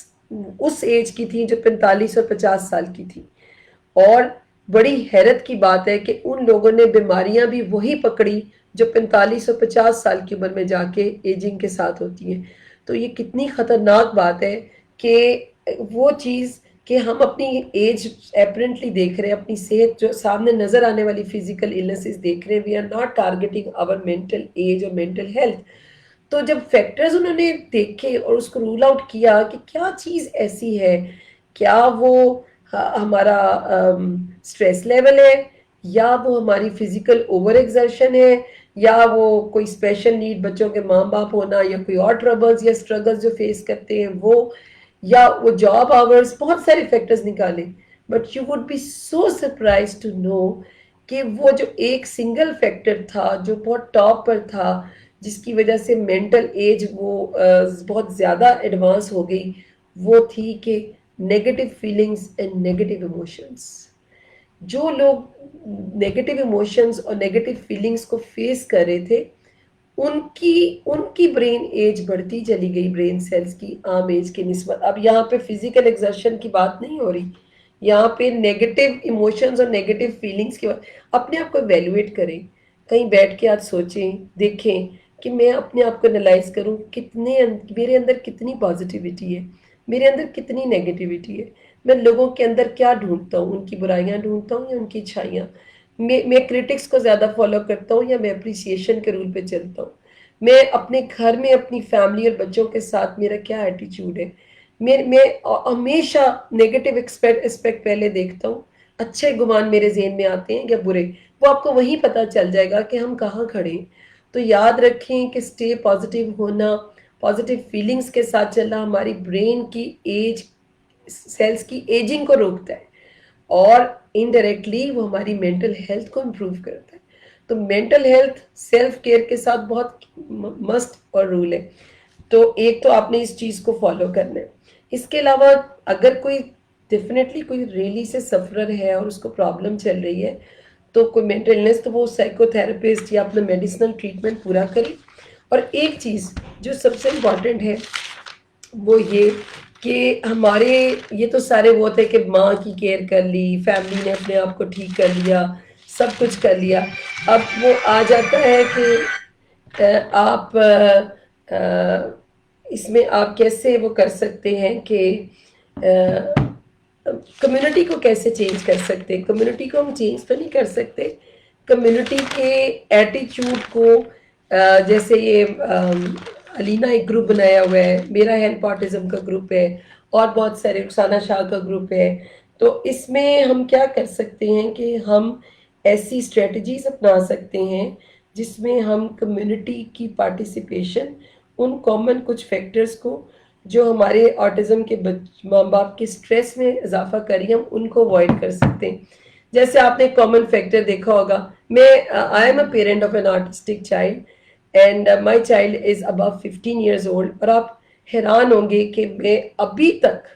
اس ایج کی تھی جو 45 اور 50 سال کی تھی. اور بڑی حیرت کی بات ہے کہ ان لوگوں نے بیماریاں بھی وہی پکڑی جو 45 اور 50 سال کی عمر میں جا کے ایجنگ کے ساتھ ہوتی ہیں. تو یہ کتنی خطرناک بات ہے کہ وہ چیز کہ ہم اپنی ایج اپرنٹلی دیکھ رہے ہیں، اپنی صحت جو سامنے نظر آنے والی فزیکل النیسز دیکھ رہے ہیں، we are not targeting our mental age اور مینٹل ہیلتھ. تو جب فیکٹرز انہوں نے دیکھے اور اس کو رول آؤٹ کیا کہ کیا چیز ایسی ہے، کیا وہ ہمارا اسٹریس لیول ہے، یا وہ ہماری فزیکل اوور ایگزرشن ہے، یا وہ کوئی اسپیشل نیڈ بچوں کے ماں باپ ہونا، یا کوئی اور ٹربلز یا اسٹرگلز جو فیس کرتے ہیں وہ، یا وہ جاب آورز، بہت سارے فیکٹرز نکالے. But you would be so surprised to know کہ وہ جو ایک سنگل فیکٹر تھا جو بہت ٹاپ پر تھا، جس کی وجہ سے مینٹل ایج وہ بہت زیادہ ایڈوانس ہو گئی، وہ تھی کہ negative feelings and negative emotions. جو لوگ نیگیٹو ایموشنز اور نیگیٹو فیلنگز کو فیس کر رہے تھے، ان کی برین ایج بڑھتی چلی گئی، برین سیلز کی عام ایج کی نسبت. اب یہاں پہ فزیکل ایگزرشن کی بات نہیں ہو رہی، یہاں پہ نیگیٹو ایموشنز اور نیگیٹو فیلنگز کی بات. اپنے آپ کو ایویلویٹ کریں، کہیں بیٹھ کے آج سوچیں، دیکھیں کہ میں اپنے آپ کو انالائز کروں میرے اندر کتنی پازیٹیوٹی ہے، میرے اندر کتنی نیگیٹیوٹی ہے. میں لوگوں کے اندر کیا ڈھونڈتا ہوں، ان کی برائیاں ڈھونڈتا ہوں یا ان کی اچھائیاں. میں کرٹکس کو زیادہ فالو کرتا ہوں یا میں اپریسیشن کے رول پہ چلتا ہوں. میں اپنے گھر میں اپنی فیملی اور بچوں کے ساتھ میرا کیا ایٹیچیوڈ ہے. میں ہمیشہ نیگیٹو اسپیکٹ پہلے دیکھتا ہوں. اچھے گمان میرے ذہن میں آتے ہیں یا برے، وہ آپ کو وہیں پتہ چل جائے گا کہ ہم کہاں کھڑے ہیں. تو یاد رکھیں کہ اسٹے پازیٹیو ہونا، پازیٹیو فیلنگز کے ساتھ چلنا ہماری برین کی ایج، سیلز کی ایجنگ کو روکتا ہے، اور انڈائریکٹلی وہ ہماری مینٹل ہیلتھ کو امپروو کرتا ہے. تو مینٹل ہیلتھ سیلف کیئر کے ساتھ بہت مسٹ اور رول ہے. تو ایک تو آپ نے اس چیز کو فالو کرنا ہے. اس کے علاوہ اگر کوئی ڈیفینیٹلی کوئی ریلی سے سفرر ہے اور اس کو پرابلم چل رہی ہے تو کوئی مینٹل النس، تو وہ سائیکو تھراپسٹ یا اپنا میڈیسنل ٹریٹمنٹ پورا کرے. اور ایک چیز جو سب سے امپورٹنٹ ہے وہ یہ کہ ہمارے یہ تو سارے وہ تھے کہ ماں کی کیئر کر لی، فیملی نے اپنے آپ کو ٹھیک کر لیا، سب کچھ کر لیا. اب وہ آ جاتا ہے کہ آپ اس میں آپ کیسے وہ کر سکتے ہیں کہ کمیونٹی کو کیسے چینج کر سکتے. کمیونٹی کو ہم چینج تو نہیں کر سکتے، کمیونٹی کے ایٹیچیوڈ کو جیسے یہ علینا ایک گروپ بنایا ہوا ہے، میرا ہیلپ آٹزم کا گروپ ہے، اور بہت سارے رخسانہ شاہ کا گروپ ہے. تو اس میں ہم کیا کر سکتے ہیں کہ ہم ایسی اسٹریٹجیز اپنا سکتے ہیں جس میں ہم کمیونٹی کی پارٹیسپیشن، ان کامن کچھ فیکٹرز کو جو ہمارے آٹزم کے ماں باپ کے سٹریس میں اضافہ کری، ہم ان کو اوائڈ کر سکتے ہیں. جیسے آپ نے کامن فیکٹر دیکھا ہوگا، میں I am a parent of an artistic child and my child is about 15 years old. اور آپ حیران ہوں گے کہ میں ابھی تک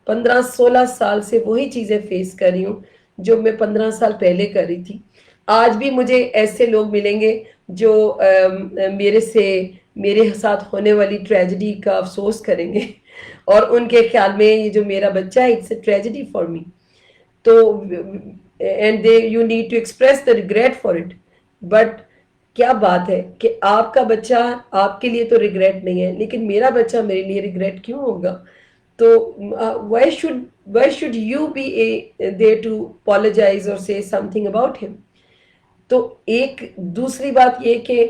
15-16 سال سے وہی چیزیں فیس کر رہی ہوں جو میں 15 سال پہلے کر رہی تھی. آج بھی مجھے ایسے لوگ ملیں گے جو میرے ساتھ ہونے والی ٹریجڈی کا افسوس کریں گے اور ان کے خیال میں یہ جو میرا بچہ ہے it's a tragedy for me. تو and they you need to express the regret for it. But کیا بات ہے کہ آپ کا بچہ آپ کے لیے تو ریگریٹ نہیں ہے، لیکن میرا بچہ میرے لیے ریگریٹ کیوں ہوگا؟ تو why should you be there to apologize or say something about him? تو ایک دوسری بات یہ کہ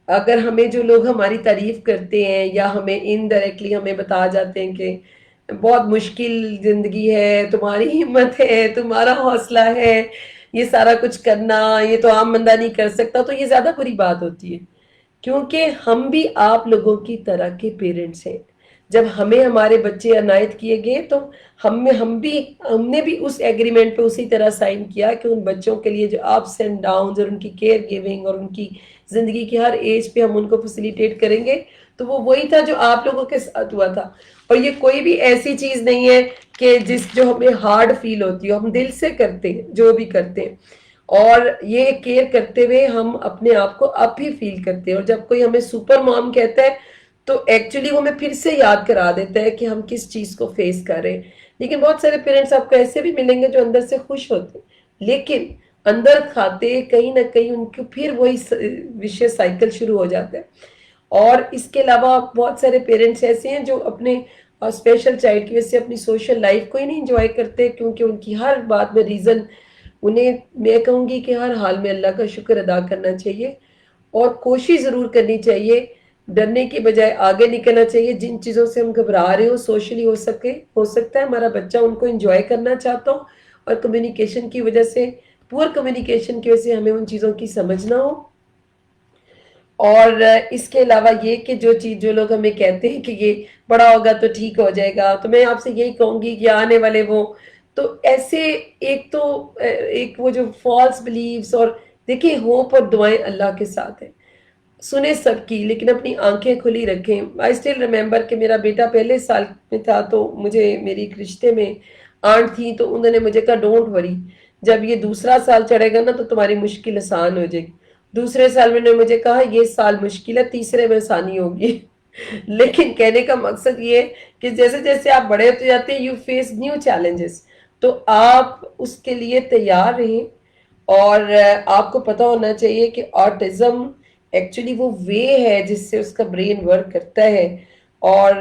اگر ہمیں جو لوگ ہماری تعریف کرتے ہیں یا ہمیں انڈائریکٹلی ہمیں بتا جاتے ہیں کہ بہت مشکل زندگی ہے، تمہاری ہمت ہے، تمہارا حوصلہ ہے، یہ سارا کچھ کرنا، یہ تو عام بندہ نہیں کر سکتا، تو یہ زیادہ بری بات ہوتی ہے. کیونکہ ہم بھی آپ لوگوں کی طرح کے پیرنٹس ہیں. جب ہمیں ہمارے بچے عنایت کیے گئے تو ہم نے بھی اس ایگریمنٹ پہ اسی طرح سائن کیا کہ ان بچوں کے لیے جو اپس اینڈ ڈاؤنز اور ان کی کیئر گیونگ اور ان کی زندگی کی ہر ایج پہ ہم ان کو فیسیلیٹیٹ کریں گے. تو وہ وہی تھا جو آپ لوگوں کے ساتھ ہوا تھا. اور یہ کوئی بھی ایسی چیز نہیں ہے کہ جو ہمیں ہارڈ فیل ہوتی ہو، ہم دل سے کرتے ہیں جو بھی کرتے ہیں. اور یہ کیئر کرتے ہوئے ہم اپنے آپ کو اب بھی فیل کرتے ہیں. اور جب کوئی ہمیں سپر مام کہتا ہے تو ایکچولی وہ ہمیں پھر سے یاد کرا دیتا ہے کہ ہم کس چیز کو فیس کر رہے ہیں. لیکن بہت سارے پیرنٹس آپ کو ایسے بھی ملیں گے جو اندر سے خوش ہوتے ہیں، لیکن اندر کھاتے کہیں نہ کہیں ان کو پھر وہی وشیس سائیکل شروع ہو جاتا ہے. اور اس کے علاوہ بہت سارے پیرنٹس ایسے ہیں جو اپنے اسپیشل چائلڈ کی وجہ سے اپنی سوشل لائف کو ہی نہیں انجوائے کرتے، کیونکہ ان کی ہر بات میں ریزن انہیں، میں کہوں گی کہ ہر حال میں اللہ کا شکر ادا کرنا چاہیے اور کوشش ضرور کرنی چاہیے، ڈرنے کی بجائے آگے نکلنا چاہیے. جن چیزوں سے ہم گھبرا رہے ہو سوشلی ہو سکتا ہے ہمارا بچہ ان کو انجوائے کرنا چاہتا ہو، اور کمیونیکیشن کی وجہ سے، پور کمیونیکیشن کی وجہ سے ہمیں ان چیزوں کی سمجھ نہ ہو. اور اس کے علاوہ یہ کہ جو لوگ ہمیں کہتے ہیں کہ یہ بڑا ہوگا تو ٹھیک ہو جائے گا، تو میں آپ سے یہی کہوں گی کہ آنے والے وہ تو ایسے ایک وہ جو فالس بلیفز، اور دیکھیں ہوپ اور دعائیں اللہ کے ساتھ ہیں، سنیں سب کی لیکن اپنی آنکھیں کھلی رکھیں. آئی اسٹل ریممبر کہ میرا بیٹا پہلے سال میں تھا تو مجھے میری ایک رشتے میں آنٹ تھی، تو انہوں نے مجھے کہا ڈونٹ وری، جب یہ دوسرا سال چڑھے گا نا تو تمہاری مشکل آسان ہو جائے گی. دوسرے سال میں نے مجھے کہا یہ سال مشکل ہے، تیسرے میں آسانی ہوگی. لیکن کہنے کا مقصد یہ ہے کہ جیسے جیسے آپ بڑے ہوتے جاتے ہیں یو فیس نیو چیلنجز، تو آپ اس کے لیے تیار رہیں. اور آپ کو پتہ ہونا چاہیے کہ آٹزم ایکچولی وہ وے ہے جس سے اس کا برین ورک کرتا ہے. اور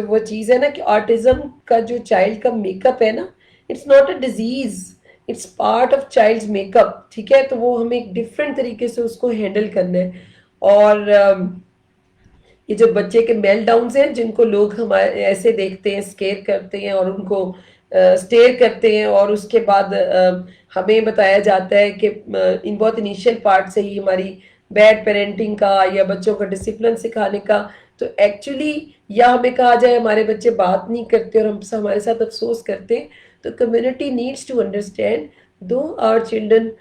وہ چیز ہے نا کہ آٹزم کا جو چائلڈ کا میک اپ ہے نا، it's not a disease, it's part of child makeup. ٹھیک ہے، تو وہ ہمیں ایک ڈفرینٹ طریقے سے اس کو ہینڈل کرنا ہے. اور یہ جو بچے کے میل ڈاؤنز ہیں جن کو لوگ ہمارے ایسے دیکھتے ہیں، اسکیئر کرتے ہیں اور ان کو اسٹیئر کرتے ہیں، اور اس کے بعد ہمیں بتایا جاتا ہے کہ ان بہت انیشیل پارٹ سے ہی ہماری بیڈ پیرنٹنگ کا یا بچوں کا ڈسپلن سکھانے کا، تو ایکچولی یا ہمیں کہا جائے ہمارے بچے بات نہیں کرتے اور ہم ہمارے ساتھ افسوس کرتے ہیں، تو community needs to understand Though our children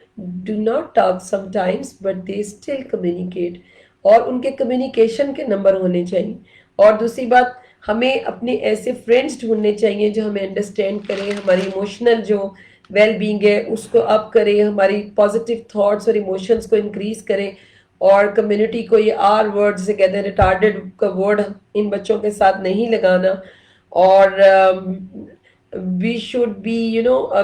do not talk sometimes, but they still communicate. اور ان کے کمیونیکیشن کے نمبر ہونے چاہیے. اور دوسری بات, ہمیں اپنے ایسے فرینڈس ڈھونڈنے چاہیے جو ہمیں انڈرسٹینڈ کریں, ہماری ایموشنل جو ویل بینگ ہے اس کو اپ کریں, ہماری پازیٹیو تھاٹس اور ایموشنس کو انکریز کریں. اور کمیونٹی کو یہ آر ورڈ سے کہتے ہیں ریٹارڈڈ کا ورڈ ان بچوں کے ساتھ نہیں لگانا. اور we should be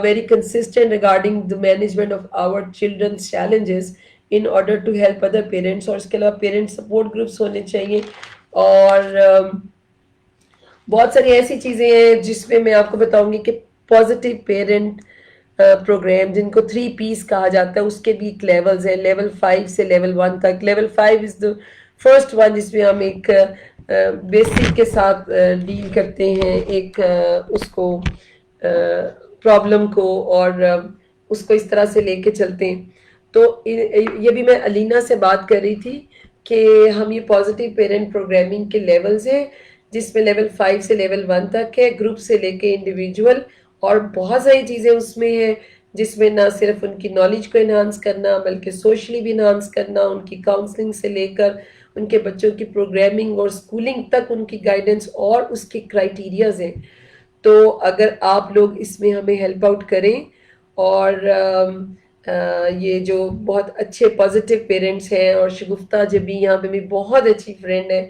very consistent regarding the management of our children's challenges in order to help other parents. اور اس کے علاوہ پیرنٹ سپورٹ گروپس ہونے چاہیے. اور بہت ساری ایسی چیزیں ہیں جس میں آپ کو بتاؤں گی کہ پازیٹیو پیرنٹ پروگرام جن کو 3 P's کہا جاتا ہے, اس کے بھی ایک لیولز ہیں, لیول 5 سے لیول 1 تک. Level 5 is the first one جس میں ہم ایک بیسک کے ساتھ ڈیل کرتے ہیں, ایک اس کو پرابلم کو, اور اس کو اس طرح سے لے کے چلتے ہیں. تو یہ بھی میں علینا سے بات کر رہی تھی کہ ہم یہ پازیٹیو پیرنٹ پروگرامنگ کے لیولز ہیں جس میں لیول 5 سے لیول 1 تک ہے, گروپ سے لے کے انڈیویجول. اور بہت ساری چیزیں اس میں ہیں جس میں نہ صرف ان کی نالج کو انہانس کرنا بلکہ سوشلی بھی انہانس کرنا, ان کی کاؤنسلنگ سے لے کر ان کے بچوں کی پروگرامنگ اور اسکولنگ تک ان کی گائیڈنس اور اس کے کرائیٹیریاز ہیں. تو اگر آپ لوگ اس میں ہمیں ہیلپ آؤٹ کریں, اور یہ جو بہت اچھے پازیٹیو پیرنٹس ہیں, اور شگفتہ جبی یہاں پہ بھی بہت اچھی فرینڈ ہے,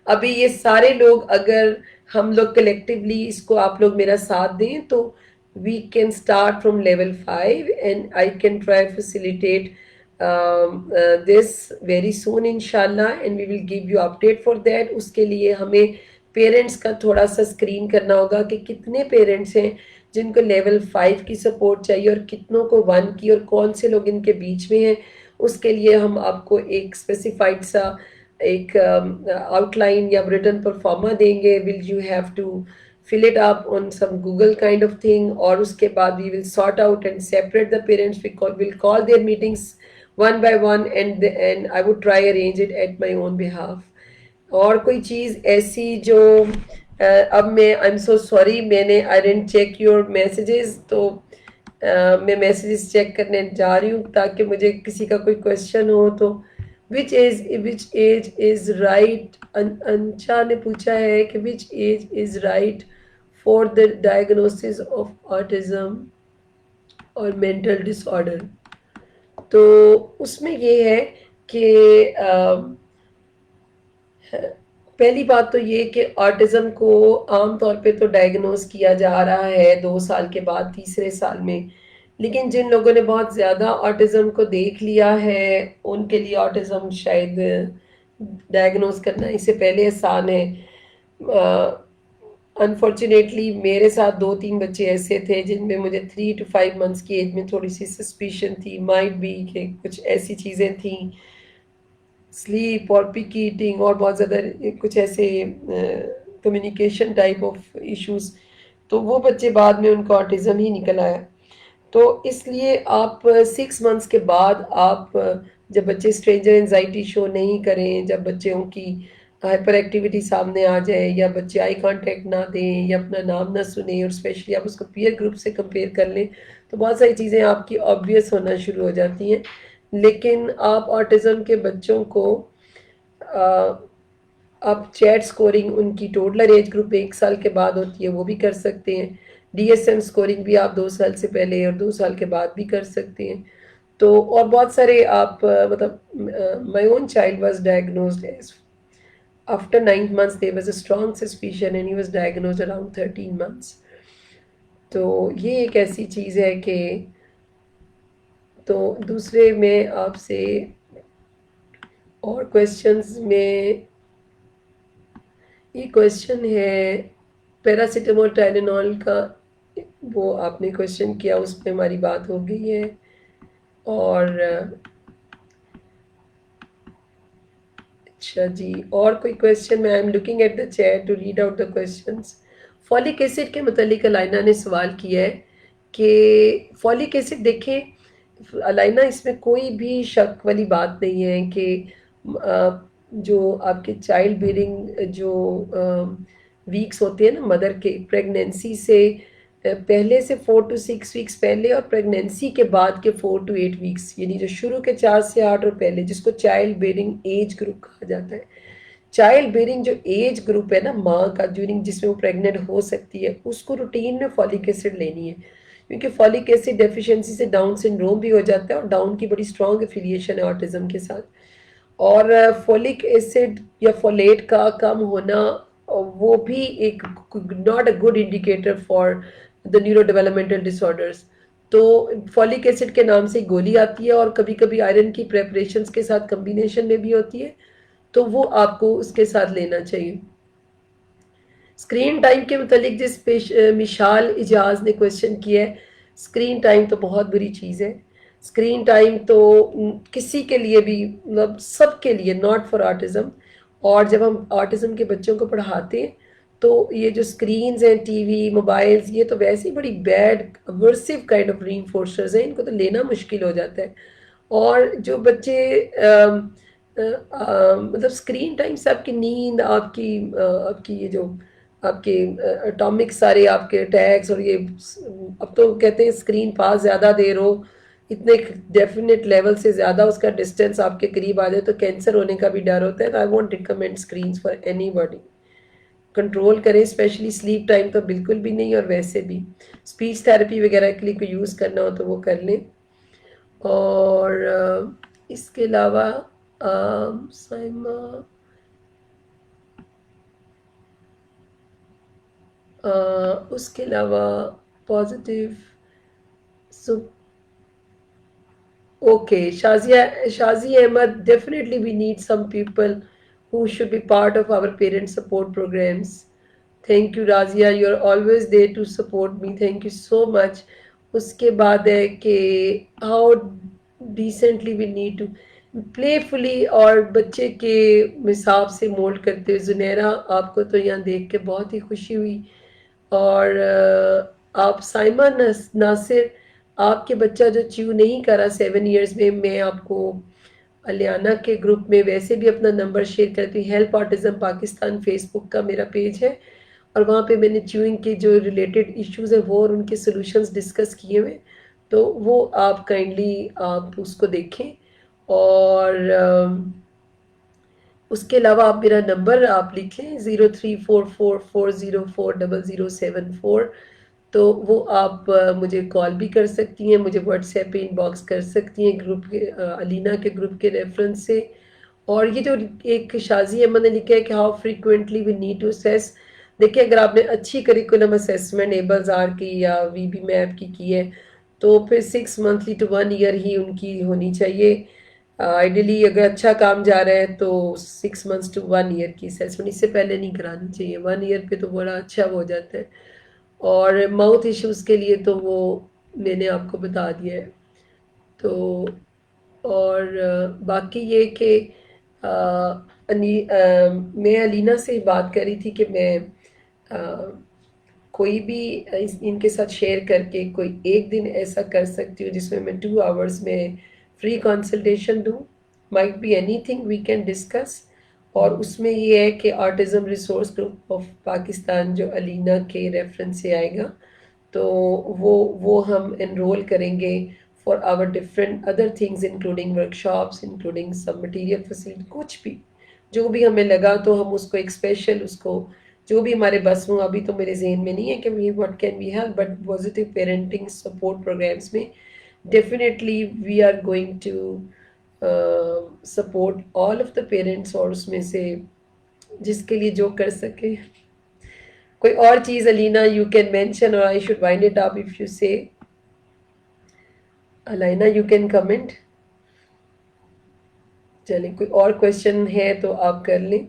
ابھی یہ سارے لوگ اگر ہم لوگ کلیکٹیولی اس کو آپ لوگ میرا ساتھ دیں تو we can start from level 5 and I can try facilitate this very soon inshallah, and we will give you update for that. اس کے لیے ہمیں پیرنٹس کا تھوڑا سا اسکرین کرنا ہوگا کہ کتنے پیرنٹس ہیں جن کو لیول 5 کی سپورٹ چاہیے اور کتنوں کو 1 کی, اور کون سے لوگ ان کے بیچ میں ہیں. اس کے لیے ہم آپ کو ایک اسپیسیفائڈ سا ایک آؤٹ لائن یا ریٹن پرفارما دیں گے. Will you have to fill it up on some Google kind of thing, اور اس کے بعد we will sort out and separate the parents. We'll call their meetings one by one, and I would try arrange it at my own behalf. اور کوئی چیز ایسی جو اب میں I'm so sorry میں نے I didn't check your messages, تو میں میسیجز چیک کرنے جا رہی ہوں تاکہ مجھے کسی کا کوئی کوشچن ہو. تو which age is right, انشا نے پوچھا ہے کہ which age is right for the diagnosis of autism اور mental disorder. تو اس میں یہ ہے کہ پہلی بات تو یہ کہ آٹزم کو عام طور پہ تو ڈائگنوز کیا جا رہا ہے 2 سال کے بعد, تیسرے سال میں, لیکن جن لوگوں نے بہت زیادہ آٹزم کو دیکھ لیا ہے ان کے لیے آٹزم شاید ڈائگنوز کرنا اس سے پہلے آسان ہے. انفارچونیٹلی میرے ساتھ 2-3 بچے ایسے تھے جن میں مجھے 3 to 5 months کی ایج میں تھوڑی سی سسپیشن تھی, مائٹ بی کہ کچھ ایسی چیزیں تھیں, سلیپ اور پک ایٹنگ اور بہت زیادہ کچھ ایسے کمیونیکیشن ٹائپ آف ایشوز. تو وہ بچے بعد میں ان کو آٹزم ہی نکل آیا. تو اس لیے آپ 6 months کے بعد آپ جب بچے اسٹرینجر انزائٹی شو نہیں کریں, جب بچوں کی ہائپر ایکٹیویٹی سامنے آ جائے, یا بچے آئی کانٹیکٹ نہ دیں, یا اپنا نام نہ سنیں, اور اسپیشلی آپ اس کو پیئر گروپ سے کمپیئر کر لیں, تو بہت ساری چیزیں آپ کی آبویس ہونا شروع ہو جاتی ہیں. لیکن آپ آٹزم کے بچوں کو آپ چیٹ سکورنگ ان کی ٹوڈلر ایج گروپ 1 سال کے بعد ہوتی ہے وہ بھی کر سکتے ہیں. ڈی ایس ایم سکورنگ بھی آپ 2 سال سے پہلے اور 2 سال کے بعد بھی کر سکتے ہیں. تو اور بہت سارے آپ مطلب my own child was diagnosed as after 9 months there was a strong suspicion and he was diagnosed around 13 months. تو یہ ایک ایسی چیز ہے کہ تو دوسرے میں آپ سے اور کویسچنز میں یہ کویسچن ہے پیراسیٹامول ٹائلینول کا, وہ آپ نے کویسچن کیا, اس میں ہماری بات ہو گئی ہے. اور اچھا جی, اور کوئی کویسچن؟ میں I am looking at the chat to read out the questions. Folic acid کے متعلق علائنا نے سوال کیا ہے کہ فولک ایسڈ دیکھیں علائنا, اس میں کوئی بھی شک والی بات نہیں ہے کہ جو آپ کے چائلڈ بیئرنگ جو ویکس ہوتے ہیں نا مدر کے, پریگنینسی سے پہلے سے 4 to 6 ویکس پہلے اور پریگنینسی کے بعد کے 4 to 8 ویکس، یعنی جو شروع کے 4 سے 8 اور پہلے، جس کو چائلڈ بیئرنگ ایج گروپ کہا جاتا ہے. چائلڈ بیئرنگ جو ایج گروپ ہے نا ماں کا، ڈیورنگ جس میں وہ پریگننٹ ہو سکتی ہے، اس کو روٹین میں فولک ایسڈ لینی ہے، کیونکہ فولک ایسڈ ڈیفیشنسی سے ڈاؤن سنڈروم بھی ہو جاتا ہے، اور ڈاؤن کی بڑی اسٹرانگ افیلیشن ہے آٹزم کے ساتھ. اور فولک ایسڈ یا فولیٹ کا کم ہونا، وہ بھی ایک not a good indicator for the neurodevelopmental disorders. تو فولک ایسڈ کے نام سے گولی آتی ہے، اور کبھی کبھی آئرن کی پریپریشنز کے ساتھ کمبینیشن میں بھی ہوتی ہے، تو وہ آپ کو اس کے ساتھ لینا چاہیے. اسکرین ٹائم کے متعلق جس مشال اجاز نے کوشچن کیا ہے، اسکرین ٹائم تو بہت بری چیز ہے. اسکرین ٹائم تو کسی کے لیے بھی، مطلب سب کے لیے، ناٹ فار آرٹزم. اور جب ہم آرٹزم کے بچوں کو پڑھاتے ہیں تو یہ جو اسکرینز ہیں، ٹی وی، موبائلز، یہ تو ویسے ہی بڑی bad aversive kind of reinforcers ہیں، ان کو تو لینا مشکل ہو جاتا ہے. اور جو بچے مطلب اسکرین ٹائم سے آپ کی نیند، آپ کی یہ جو آپ کے اٹامک سارے آپ کے اٹیکس، اور یہ اب تو کہتے ہیں اسکرین پاس زیادہ دیر ہو، اتنے ڈیفینیٹ لیول سے زیادہ اس کا ڈسٹینس آپ کے قریب آ جائے تو کینسر ہونے کا بھی ڈر ہوتا ہے. تو I won't recommend screens for any body. Control کریں، اسپیشلی سلیپ ٹائم تو بالکل بھی نہیں، اور ویسے بھی اسپیچ تھراپی وغیرہ کے لیے کوئی یوز کرنا ہو تو وہ کر لیں. اور اس کے علاوہ سائمہ، اس کے علاوہ positive. Okay, Shazi Ahmed, definitely we need some people who should be part of our parent support programs. Thank you, Razia. You're always there to support me. Thank you so much. اس کے بعد ہے کہ how decently we need to playfully اور بچے کے حساب سے mould کرتے ہوئے. زنیرہ، آپ کو تو یہاں دیکھ کے بہت ہی خوشی ہوئی. اور آپ سائمہ ناصر، آپ کے بچہ جو چیو نہیں کرا 7 ایئرز میں آپ کو الیانا کے گروپ میں ویسے بھی اپنا نمبر شیئر کرتی ہوں. ہیلپ آٹزم پاکستان فیس بک کا میرا پیج ہے، اور وہاں پہ میں نے چیوئنگ کے جو ریلیٹڈ ایشوز ہیں وہ اور ان کے سلوشنز ڈسکس کیے ہوئے، تو وہ آپ کائنڈلی آپ اس کو دیکھیں. اور اس کے علاوہ آپ میرا نمبر آپ لکھ لیں 0344404074، تو وہ آپ مجھے کال بھی کر سکتی ہیں، مجھے واٹس ایپ پہ ان باکس کر سکتی ہیں گروپ کے علینا کے گروپ کے ریفرنس سے. اور یہ جو ایک شازی احمد نے لکھا ہے کہ how frequently we need to assess, دیکھیں اگر آپ نے اچھی کریکولم اسیسمنٹ ایبلز آر کی یا وی بی میپ کی ہے تو پھر 6 monthly to 1 year ہی ان کی ہونی چاہیے. آئیڈیلی اگر اچھا کام جا رہا ہے تو 6 months to 1 year کی اسیسمنٹ، اس سے پہلے نہیں کرانی چاہیے. 1 year پہ تو بڑا اچھا ہو جاتا ہے. اور ماؤتھ ایشوز کے لیے تو وہ میں نے آپ کو بتا دیا ہے. تو اور باقی یہ کہ میں علینا سے بات کر رہی تھی کہ میں کوئی بھی ان کے ساتھ شیئر کر کے کوئی ایک دن ایسا کر سکتی ہوں جس میں 2 hours میں فری کنسلٹیشن دوں. Might be anything we can discuss. اور اس میں یہ ہے کہ autism resource group of Pakistan جو علینا کے ریفرنس سے آئے گا، تو وہ ہم انرول کریں گے for our different other things including workshops, including سب مٹیریل فیسلٹی، کچھ بھی جو بھی ہمیں لگا تو ہم اس کو ایک اسپیشل، اس کو جو بھی ہمارے بس ہوں. ابھی تو میرے ذہن میں نہیں ہے کہ we what can we help, but positive parenting support programs میں definitely we are going to support all of the parents, اور اس میں سے جس کے لیے جو کر سکے. کوئی اور چیز علینا یو کین مینشن اور I should وائنڈ it up if you سے. علینا یو کین کمنٹ. چلیں کوئی اور کوشچن ہے تو آپ کر لیں.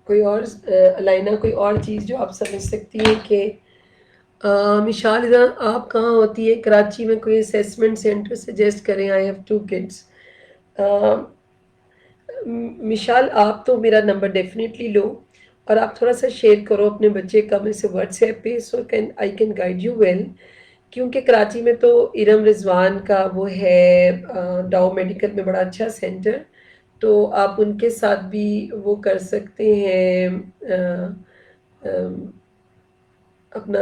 کوئی اور علینا کوئی اور چیز جو آپ سمجھ سکتی ہیں کہ مشال ادھر آپ کہاں ہوتی ہے؟ کراچی میں کوئی اسیسمنٹ سینٹر سجیسٹ کریں. I have 2 kids. مشال آپ تو میرا نمبر ڈیفینیٹلی لو، اور آپ تھوڑا سا شیئر کرو اپنے بچے کا مجھ سے واٹس ایپ پہ، so I can guide you well. کیونکہ کراچی میں تو ارم رضوان کا وہ ہے ڈاؤ میڈیکل میں بڑا اچھا سینٹر، تو آپ ان کے ساتھ بھی وہ کر سکتے ہیں، اپنا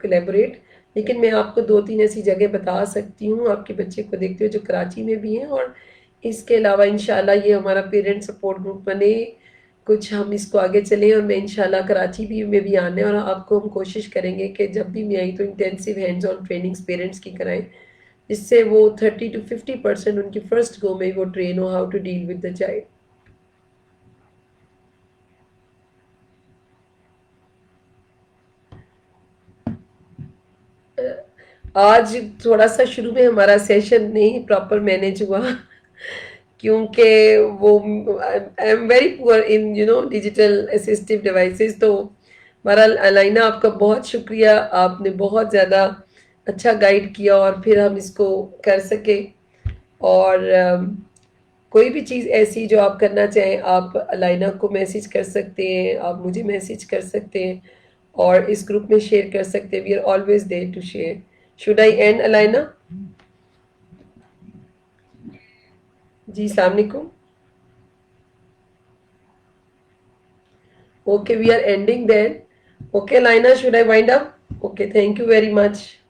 کولیبوریٹ. لیکن میں آپ کو 2-3 ایسی جگہ بتا سکتی ہوں آپ کے بچے کو دیکھتے ہوئے جو کراچی میں بھی ہیں، اور اس کے علاوہ انشاءاللہ یہ ہمارا پیرنٹ سپورٹ گروپ بنے، کچھ ہم اس کو آگے چلیں، اور میں انشاءاللہ کراچی بھی میں بھی آنے، اور آپ کو ہم کوشش کریں گے کہ جب بھی میں آئی تو انٹینسیو ہینڈز آن ٹریننگز پیرنٹس کی کرائیں، جس سے وہ 30 to 50% ان کی فرسٹ گو میں وہ ٹرین ہو how to deal with the child. آج تھوڑا سا شروع میں ہمارا سیشن نہیں پراپر مینج ہوا کیونکہ وہ I am very poor in digital اسسٹیو devices. تو بہرحال علائنہ آپ کا بہت شکریہ، آپ نے بہت زیادہ اچھا گائیڈ کیا اور پھر ہم اس کو کر سکے. اور کوئی بھی چیز ایسی جو آپ کرنا چاہیں آپ علائنہ کو میسج کر سکتے ہیں، آپ مجھے میسج کر سکتے ہیں اور اس گروپ میں شیئر کر سکتے ہیں. We are always there to share. Should I and Alaina? جی السلام علیکم. Okay, we are ending then. Okay, Laina, should I wind up? Okay, thank you very much.